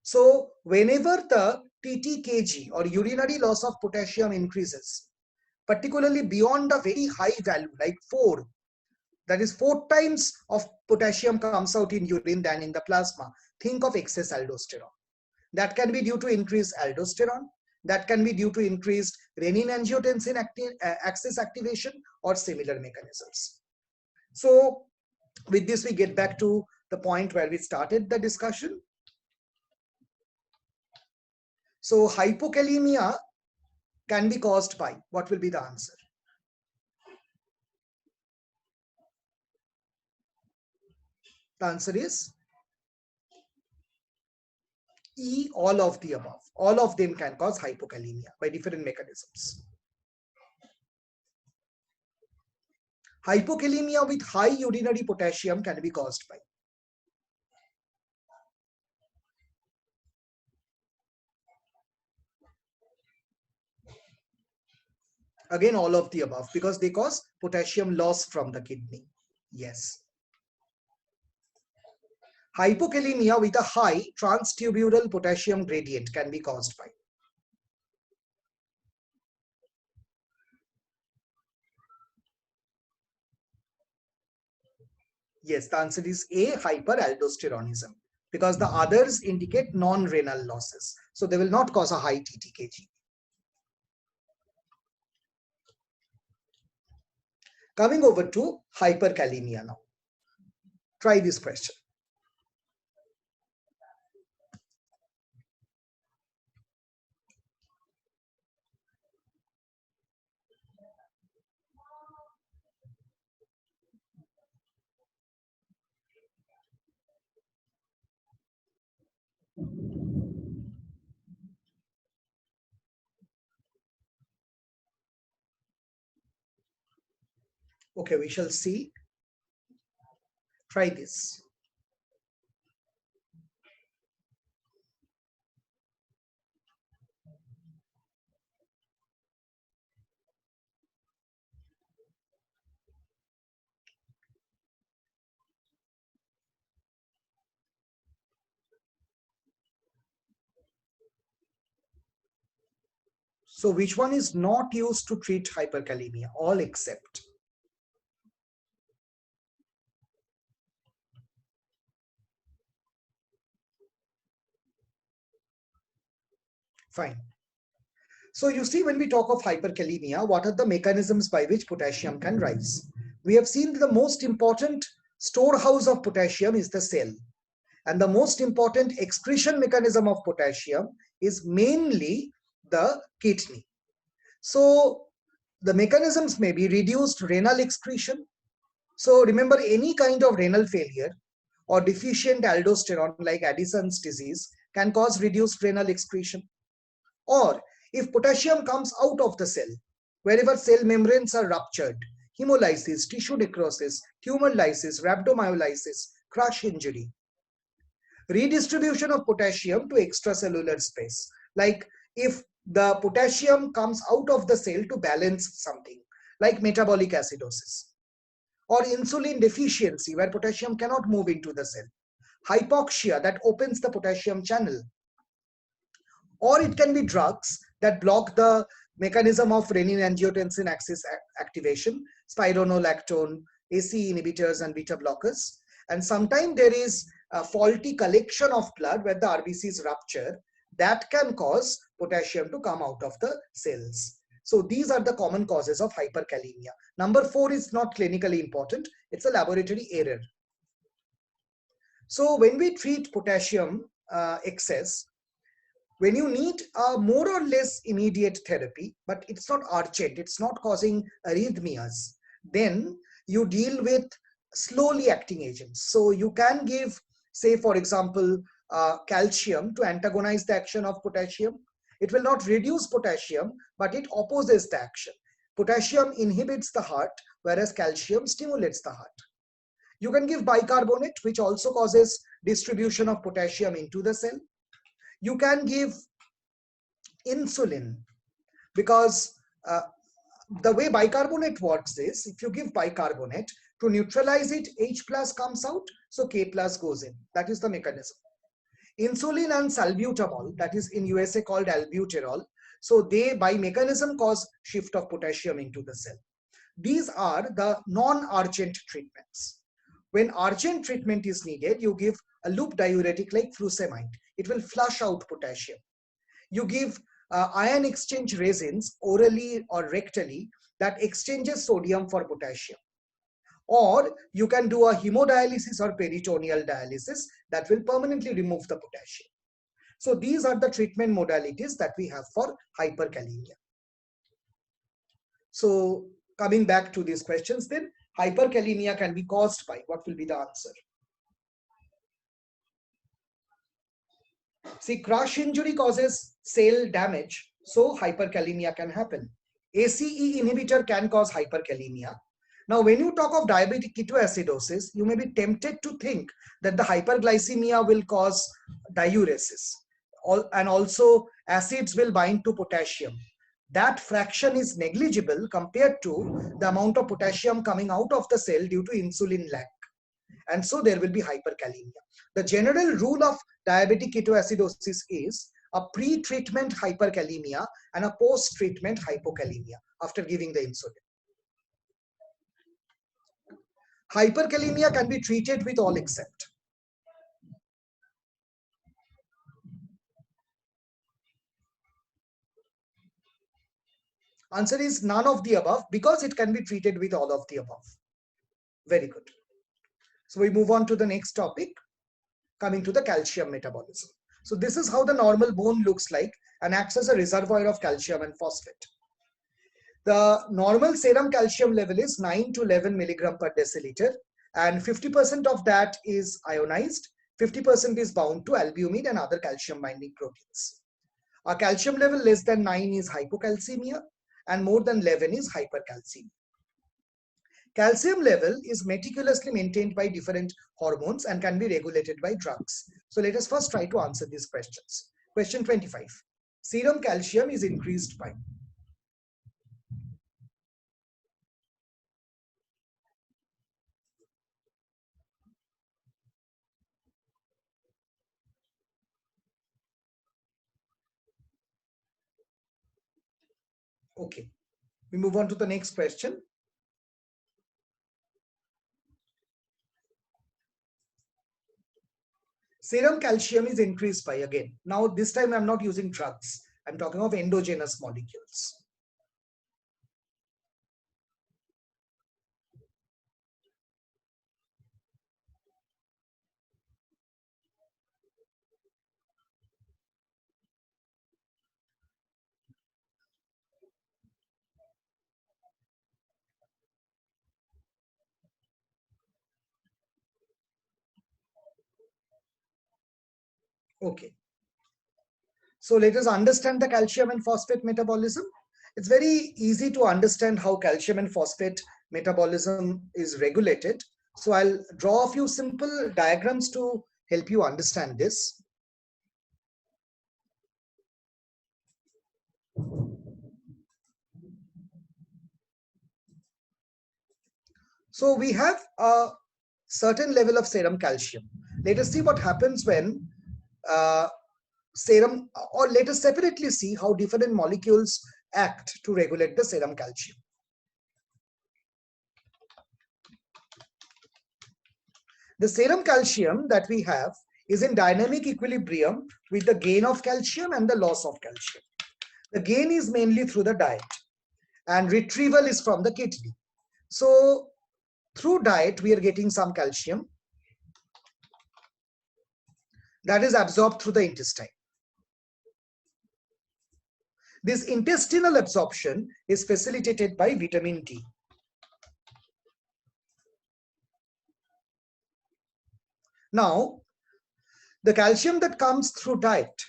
So whenever the TTKG or urinary loss of potassium increases, particularly beyond a very high value like 4, that is 4 times of potassium comes out in urine than in the plasma, think of excess aldosterone. That can be due to increased aldosterone, That can be due to increased renin-angiotensin axis activation or similar mechanisms. So with this, we get back to the point where we started the discussion. So hypokalemia can be caused by, what will be the answer? The answer is E, all of the above. All of them can cause hypokalemia by different mechanisms. Hypokalemia with high urinary potassium can be caused by. Again, all of the above, because they cause potassium loss from the kidney. Yes. Hypokalemia with a high transtubural potassium gradient can be caused by. Yes, the answer is A, hyperaldosteronism, because the others indicate non-renal losses. So they will not cause a high TTKG. Coming over to hyperkalemia now. Try this question. Okay, we shall see. Try this. So which one is not used to treat hyperkalemia? All except. Fine. So you see, when we talk of hyperkalemia, what are the mechanisms by which potassium can rise? We have seen that the most important storehouse of potassium is the cell. And the most important excretion mechanism of potassium is mainly the kidney. So the mechanisms may be reduced renal excretion. So remember, any kind of renal failure or deficient aldosterone like Addison's disease can cause reduced renal excretion. Or if potassium comes out of the cell, wherever cell membranes are ruptured, hemolysis, tissue necrosis, tumor lysis, rhabdomyolysis, crush injury. Redistribution of potassium to extracellular space, like if the potassium comes out of the cell to balance something, like metabolic acidosis. Or insulin deficiency, where potassium cannot move into the cell. Hypoxia, that opens the potassium channel. Or it can be drugs that block the mechanism of renin-angiotensin axis activation, spironolactone, ACE inhibitors, and beta blockers. And sometimes there is a faulty collection of blood where the RBCs rupture. That can cause potassium to come out of the cells. So these are the common causes of hyperkalemia. Number 4 is not clinically important. It's a laboratory error. So when we treat potassium excess, when you need a more or less immediate therapy, but it's not urgent, it's not causing arrhythmias, then you deal with slowly acting agents. So you can give, say, for example, calcium to antagonize the action of potassium. It will not reduce potassium, but it opposes the action. Potassium inhibits the heart, whereas calcium stimulates the heart. You can give bicarbonate, which also causes distribution of potassium into the cell. You can give insulin, because the way bicarbonate works is, if you give bicarbonate, to neutralize it, H plus comes out, so K plus goes in. That is the mechanism. Insulin and salbutamol, that is in USA called albuterol, so they by mechanism cause shift of potassium into the cell. These are the non-urgent treatments. When urgent treatment is needed, you give a loop diuretic like furosemide. It will flush out potassium. You give ion exchange resins orally or rectally that exchanges sodium for potassium. Or you can do a hemodialysis or peritoneal dialysis that will permanently remove the potassium. So these are the treatment modalities that we have for hyperkalemia. So coming back to these questions then, hyperkalemia can be caused by, what will be the answer? See, crush injury causes cell damage, so hyperkalemia can happen. ACE inhibitor can cause hyperkalemia. Now, when you talk of diabetic ketoacidosis, you may be tempted to think that the hyperglycemia will cause diuresis, and also acids will bind to potassium. That fraction is negligible compared to the amount of potassium coming out of the cell due to insulin lack. And so there will be hyperkalemia. The general rule of diabetic ketoacidosis is a pre-treatment hyperkalemia and a post-treatment hypokalemia after giving the insulin. Hyperkalemia can be treated with all except. Answer is none of the above, because it can be treated with all of the above. Very good. So we move on to the next topic, coming to the calcium metabolism. So this is how the normal bone looks like and acts as a reservoir of calcium and phosphate. The normal serum calcium level is 9 to 11 milligram per deciliter, and 50% of that is ionized, 50% is bound to albumin and other calcium binding proteins. A calcium level less than 9 is hypocalcemia, and more than 11 is hypercalcemia. Calcium level is meticulously maintained by different hormones and can be regulated by drugs. So let us first try to answer these questions. Question 25. Serum calcium is increased by. Okay, we move on to the next question. Serum calcium is increased by, again, now this time I'm not using drugs, I'm talking of endogenous molecules. Okay, so let us understand the calcium and phosphate metabolism. It's very easy to understand how calcium and phosphate metabolism is regulated. So I'll draw a few simple diagrams to help you understand this. So we have a certain level of serum calcium. Let us see what happens when serum, or let us separately see how different molecules act to regulate the serum calcium. The serum calcium that we have is in dynamic equilibrium with the gain of calcium and the loss of calcium. The gain is mainly through the diet, and retrieval is from the kidney. So through diet, we are getting some calcium that is absorbed through the intestine. This intestinal absorption is facilitated by vitamin D. Now, the calcium that comes through diet,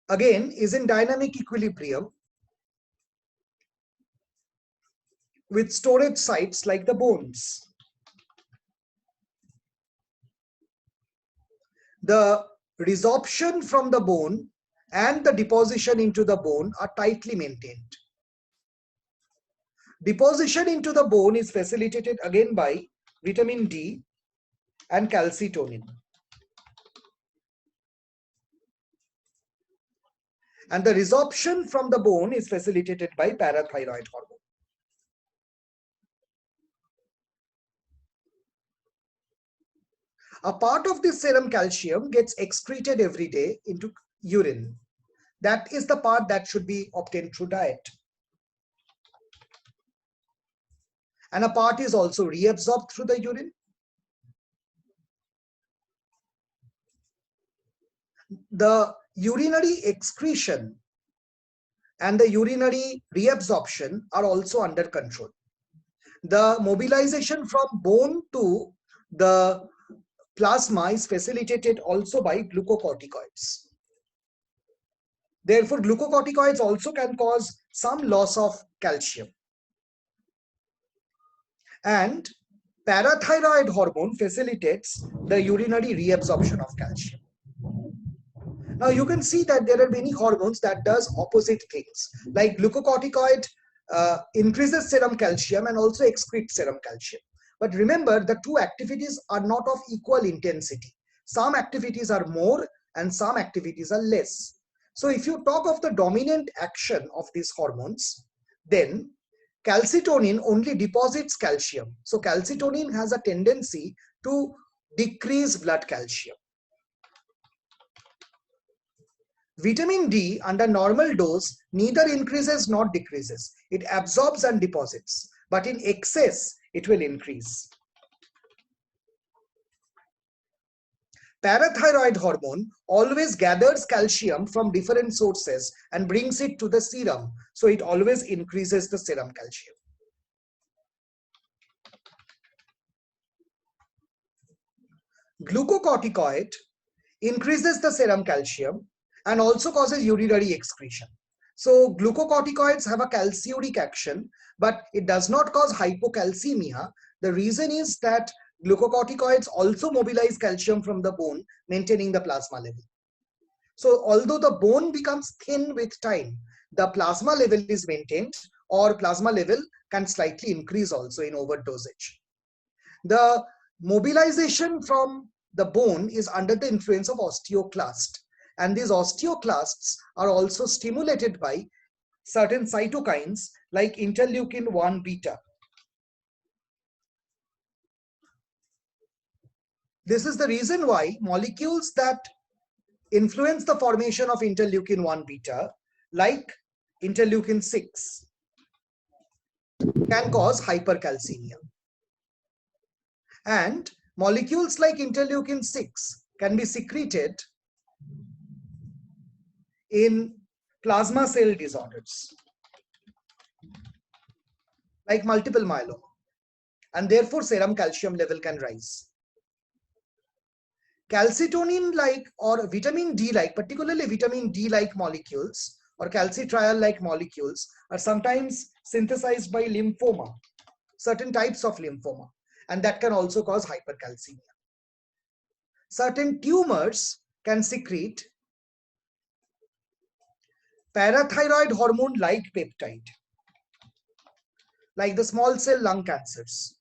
again, is in dynamic equilibrium with storage sites like the bones. The resorption from the bone and the deposition into the bone are tightly maintained. Deposition into the bone is facilitated again by vitamin D and calcitonin. And the resorption from the bone is facilitated by parathyroid hormone. A part of this serum calcium gets excreted every day into urine. That is the part that should be obtained through diet. And a part is also reabsorbed through the urine. The urinary excretion and the urinary reabsorption are also under control. The mobilization from bone to the plasma is facilitated also by glucocorticoids. Therefore, glucocorticoids also can cause some loss of calcium. And parathyroid hormone facilitates the urinary reabsorption of calcium. Now you can see that there are many hormones that does opposite things. Like glucocorticoid increases serum calcium and also excretes serum calcium. But remember, the two activities are not of equal intensity. Some activities are more and some activities are less. So if you talk of the dominant action of these hormones, then calcitonin only deposits calcium. So calcitonin has a tendency to decrease blood calcium. Vitamin D under normal dose neither increases nor decreases. It absorbs and deposits, but in excess, it will increase. Parathyroid hormone always gathers calcium from different sources and brings it to the serum. So it always increases the serum calcium. Glucocorticoid increases the serum calcium and also causes urinary excretion. So glucocorticoids have a calciuric action, but it does not cause hypocalcemia. The reason is that glucocorticoids also mobilize calcium from the bone, maintaining the plasma level. So although the bone becomes thin with time, the plasma level is maintained, or plasma level can slightly increase also in overdosage. The mobilization from the bone is under the influence of osteoclast. And these osteoclasts are also stimulated by certain cytokines like interleukin-1 beta. This is the reason why molecules that influence the formation of interleukin-1 beta, like interleukin-6, can cause hypercalcemia. And molecules like interleukin-6 can be secreted in plasma cell disorders like multiple myeloma, and therefore serum calcium level can rise. Calcitonin like or vitamin D like, particularly vitamin D like molecules or calcitriol like molecules are sometimes synthesized by lymphoma, certain types of lymphoma, and that can also cause hypercalcemia. Certain tumors can secrete parathyroid hormone like peptide, like the small cell lung cancers,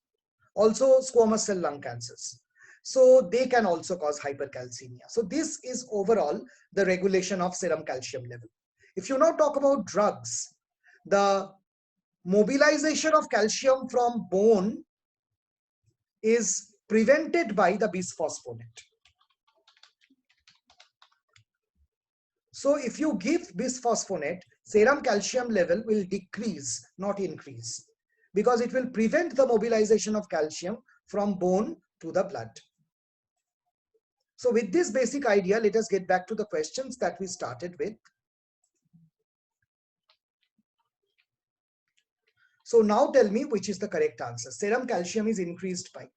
also squamous cell lung cancers. So they can also cause hypercalcemia. So this is overall the regulation of serum calcium level. If you now talk about drugs, the mobilization of calcium from bone is prevented by the bisphosphonate. So if you give bisphosphonate, serum calcium level will decrease, not increase, because it will prevent the mobilization of calcium from bone to the blood. So with this basic idea, let us get back to the questions that we started with. So now tell me which is the correct answer. Serum calcium is increased by.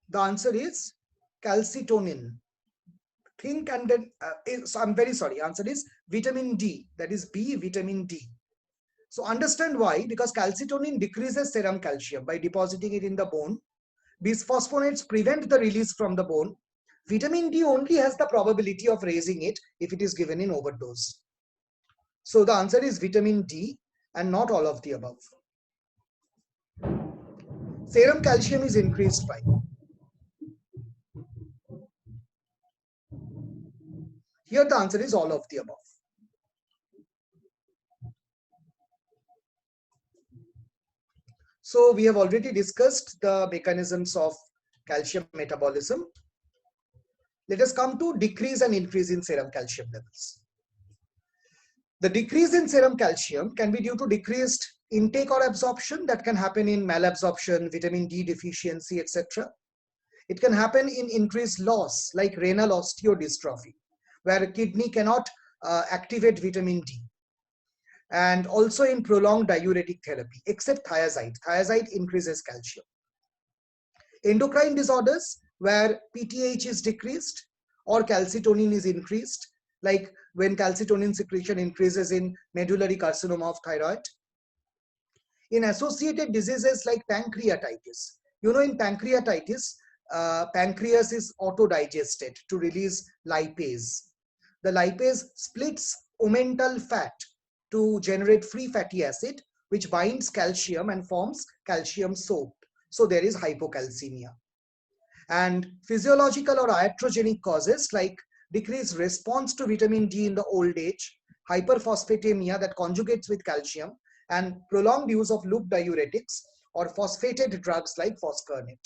The answer is calcitonin. Think and then, so I'm very sorry, answer is vitamin D, that is B, vitamin D. So understand why, because calcitonin decreases serum calcium by depositing it in the bone. Bisphosphonates prevent the release from the bone. Vitamin D only has the probability of raising it if it is given in overdose. So the answer is vitamin D and not all of the above. Serum calcium is increased by. Here the answer is all of the above. So we have already discussed the mechanisms of calcium metabolism. Let us come to decrease and increase in serum calcium levels. The decrease in serum calcium can be due to decreased intake or absorption that can happen in malabsorption, vitamin D deficiency, etc. It can happen in increased loss like renal osteodystrophy, where a kidney cannot activate vitamin D, and also in prolonged diuretic therapy, except thiazide. Thiazide increases calcium. Endocrine disorders where PTH is decreased or calcitonin is increased, like when calcitonin secretion increases in medullary carcinoma of thyroid. In associated diseases like pancreatitis, in pancreatitis, pancreas is auto-digested to release lipase. The lipase splits omental fat to generate free fatty acid, which binds calcium and forms calcium soap. So there is hypocalcemia. And physiological or iatrogenic causes like decreased response to vitamin D in the old age, hyperphosphatemia that conjugates with calcium, and prolonged use of loop diuretics or phosphated drugs like foscarnet.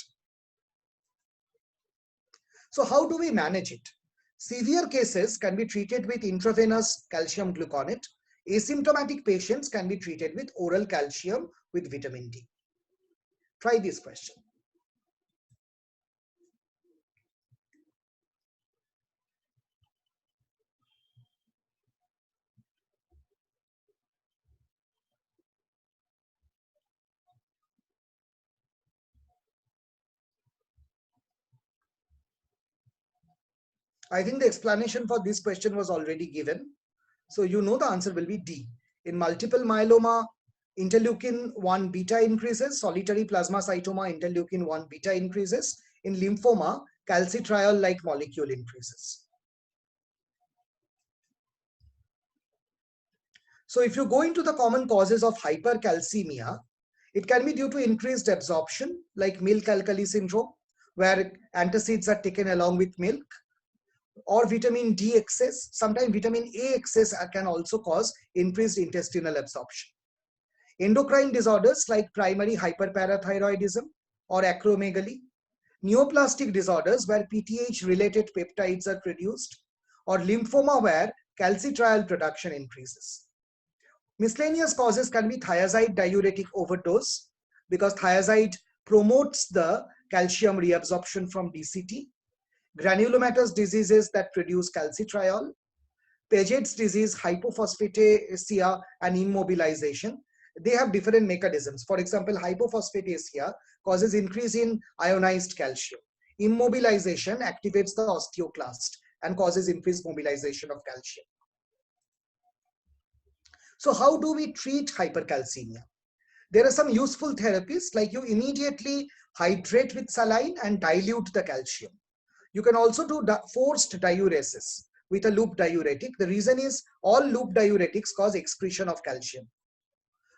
So how do we manage it? Severe cases can be treated with intravenous calcium gluconate. Asymptomatic patients can be treated with oral calcium with vitamin D. Try this question. I think the explanation for this question was already given. So you know the answer will be D. In multiple myeloma, interleukin 1 beta increases, solitary plasmacytoma, interleukin 1 beta increases. In lymphoma, calcitriol-like molecule increases. So if you go into the common causes of hypercalcemia, it can be due to increased absorption, like milk alkali syndrome, where antacids are taken along with milk, or vitamin D excess. Sometimes vitamin A excess can also cause increased intestinal absorption. Endocrine disorders like primary hyperparathyroidism or acromegaly, neoplastic disorders where PTH-related peptides are produced, or lymphoma where calcitriol production increases. Miscellaneous causes can be thiazide diuretic overdose, because thiazide promotes the calcium reabsorption from DCT, granulomatous diseases that produce calcitriol, Paget's disease, hypophosphatasia, and immobilization. They have different mechanisms. For example, hypophosphatasia causes increase in ionized calcium. Immobilization activates the osteoclast and causes increased mobilization of calcium. So how do we treat hypercalcemia? There are some useful therapies, like you immediately hydrate with saline and dilute the calcium. You can also do forced diuresis with a loop diuretic. The reason is all loop diuretics cause excretion of calcium.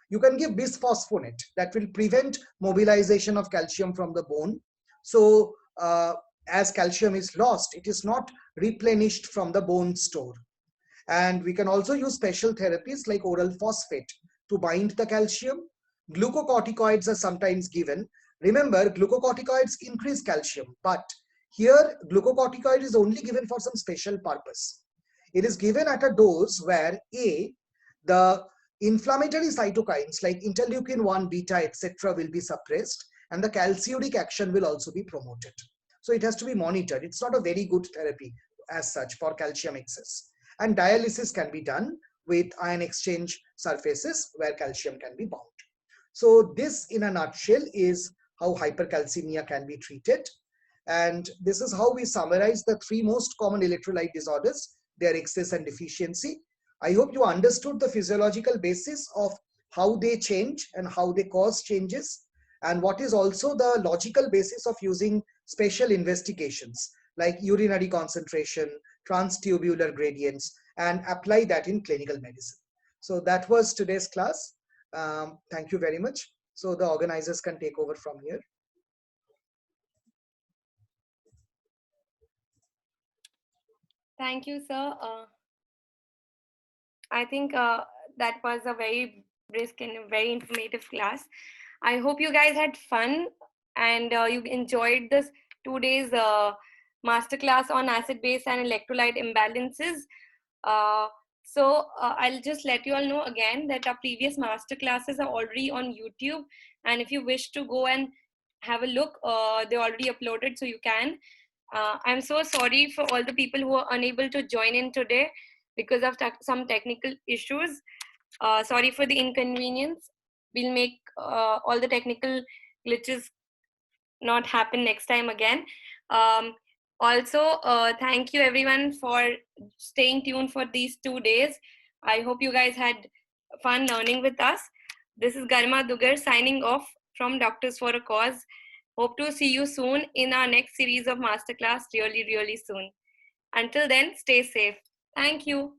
You can give bisphosphonate that will prevent mobilization of calcium from the bone. So as calcium is lost, it is not replenished from the bone store. And we can also use special therapies like oral phosphate to bind the calcium. Glucocorticoids are sometimes given. Remember, glucocorticoids increase calcium, but here glucocorticoid is only given for some special purpose. It is given at a dose where A, the inflammatory cytokines like interleukin 1 beta, etc. will be suppressed, and the calciuric action will also be promoted. So it has to be monitored. It's not a very good therapy as such for calcium excess. And dialysis can be done with ion exchange surfaces where calcium can be bound. So this in a nutshell is how hypercalcemia can be treated. And this is how we summarize the three most common electrolyte disorders, their excess and deficiency. I hope you understood the physiological basis of how they change and how they cause changes, and what is also the logical basis of using special investigations like urinary concentration, transtubular gradients, and apply that in clinical medicine. So that was today's class. Thank you very much. So the organizers can take over from here. Thank you, sir. I think that was a very brisk and very informative class. I hope you guys had fun and you enjoyed this 2 days masterclass on acid base and electrolyte imbalances. I'll just let you all know again that our previous master classes are already on YouTube, and if you wish to go and have a look, they're already uploaded, so you can. I'm so sorry for all the people who are unable to join in today because of some technical issues. Sorry for the inconvenience. We'll make all the technical glitches not happen next time again. Also, thank you everyone for staying tuned for these 2 days. I hope you guys had fun learning with us. This is Garima Dugar signing off from Doctors for a Cause. Hope to see you soon in our next series of masterclass really, really soon. Until then, stay safe. Thank you.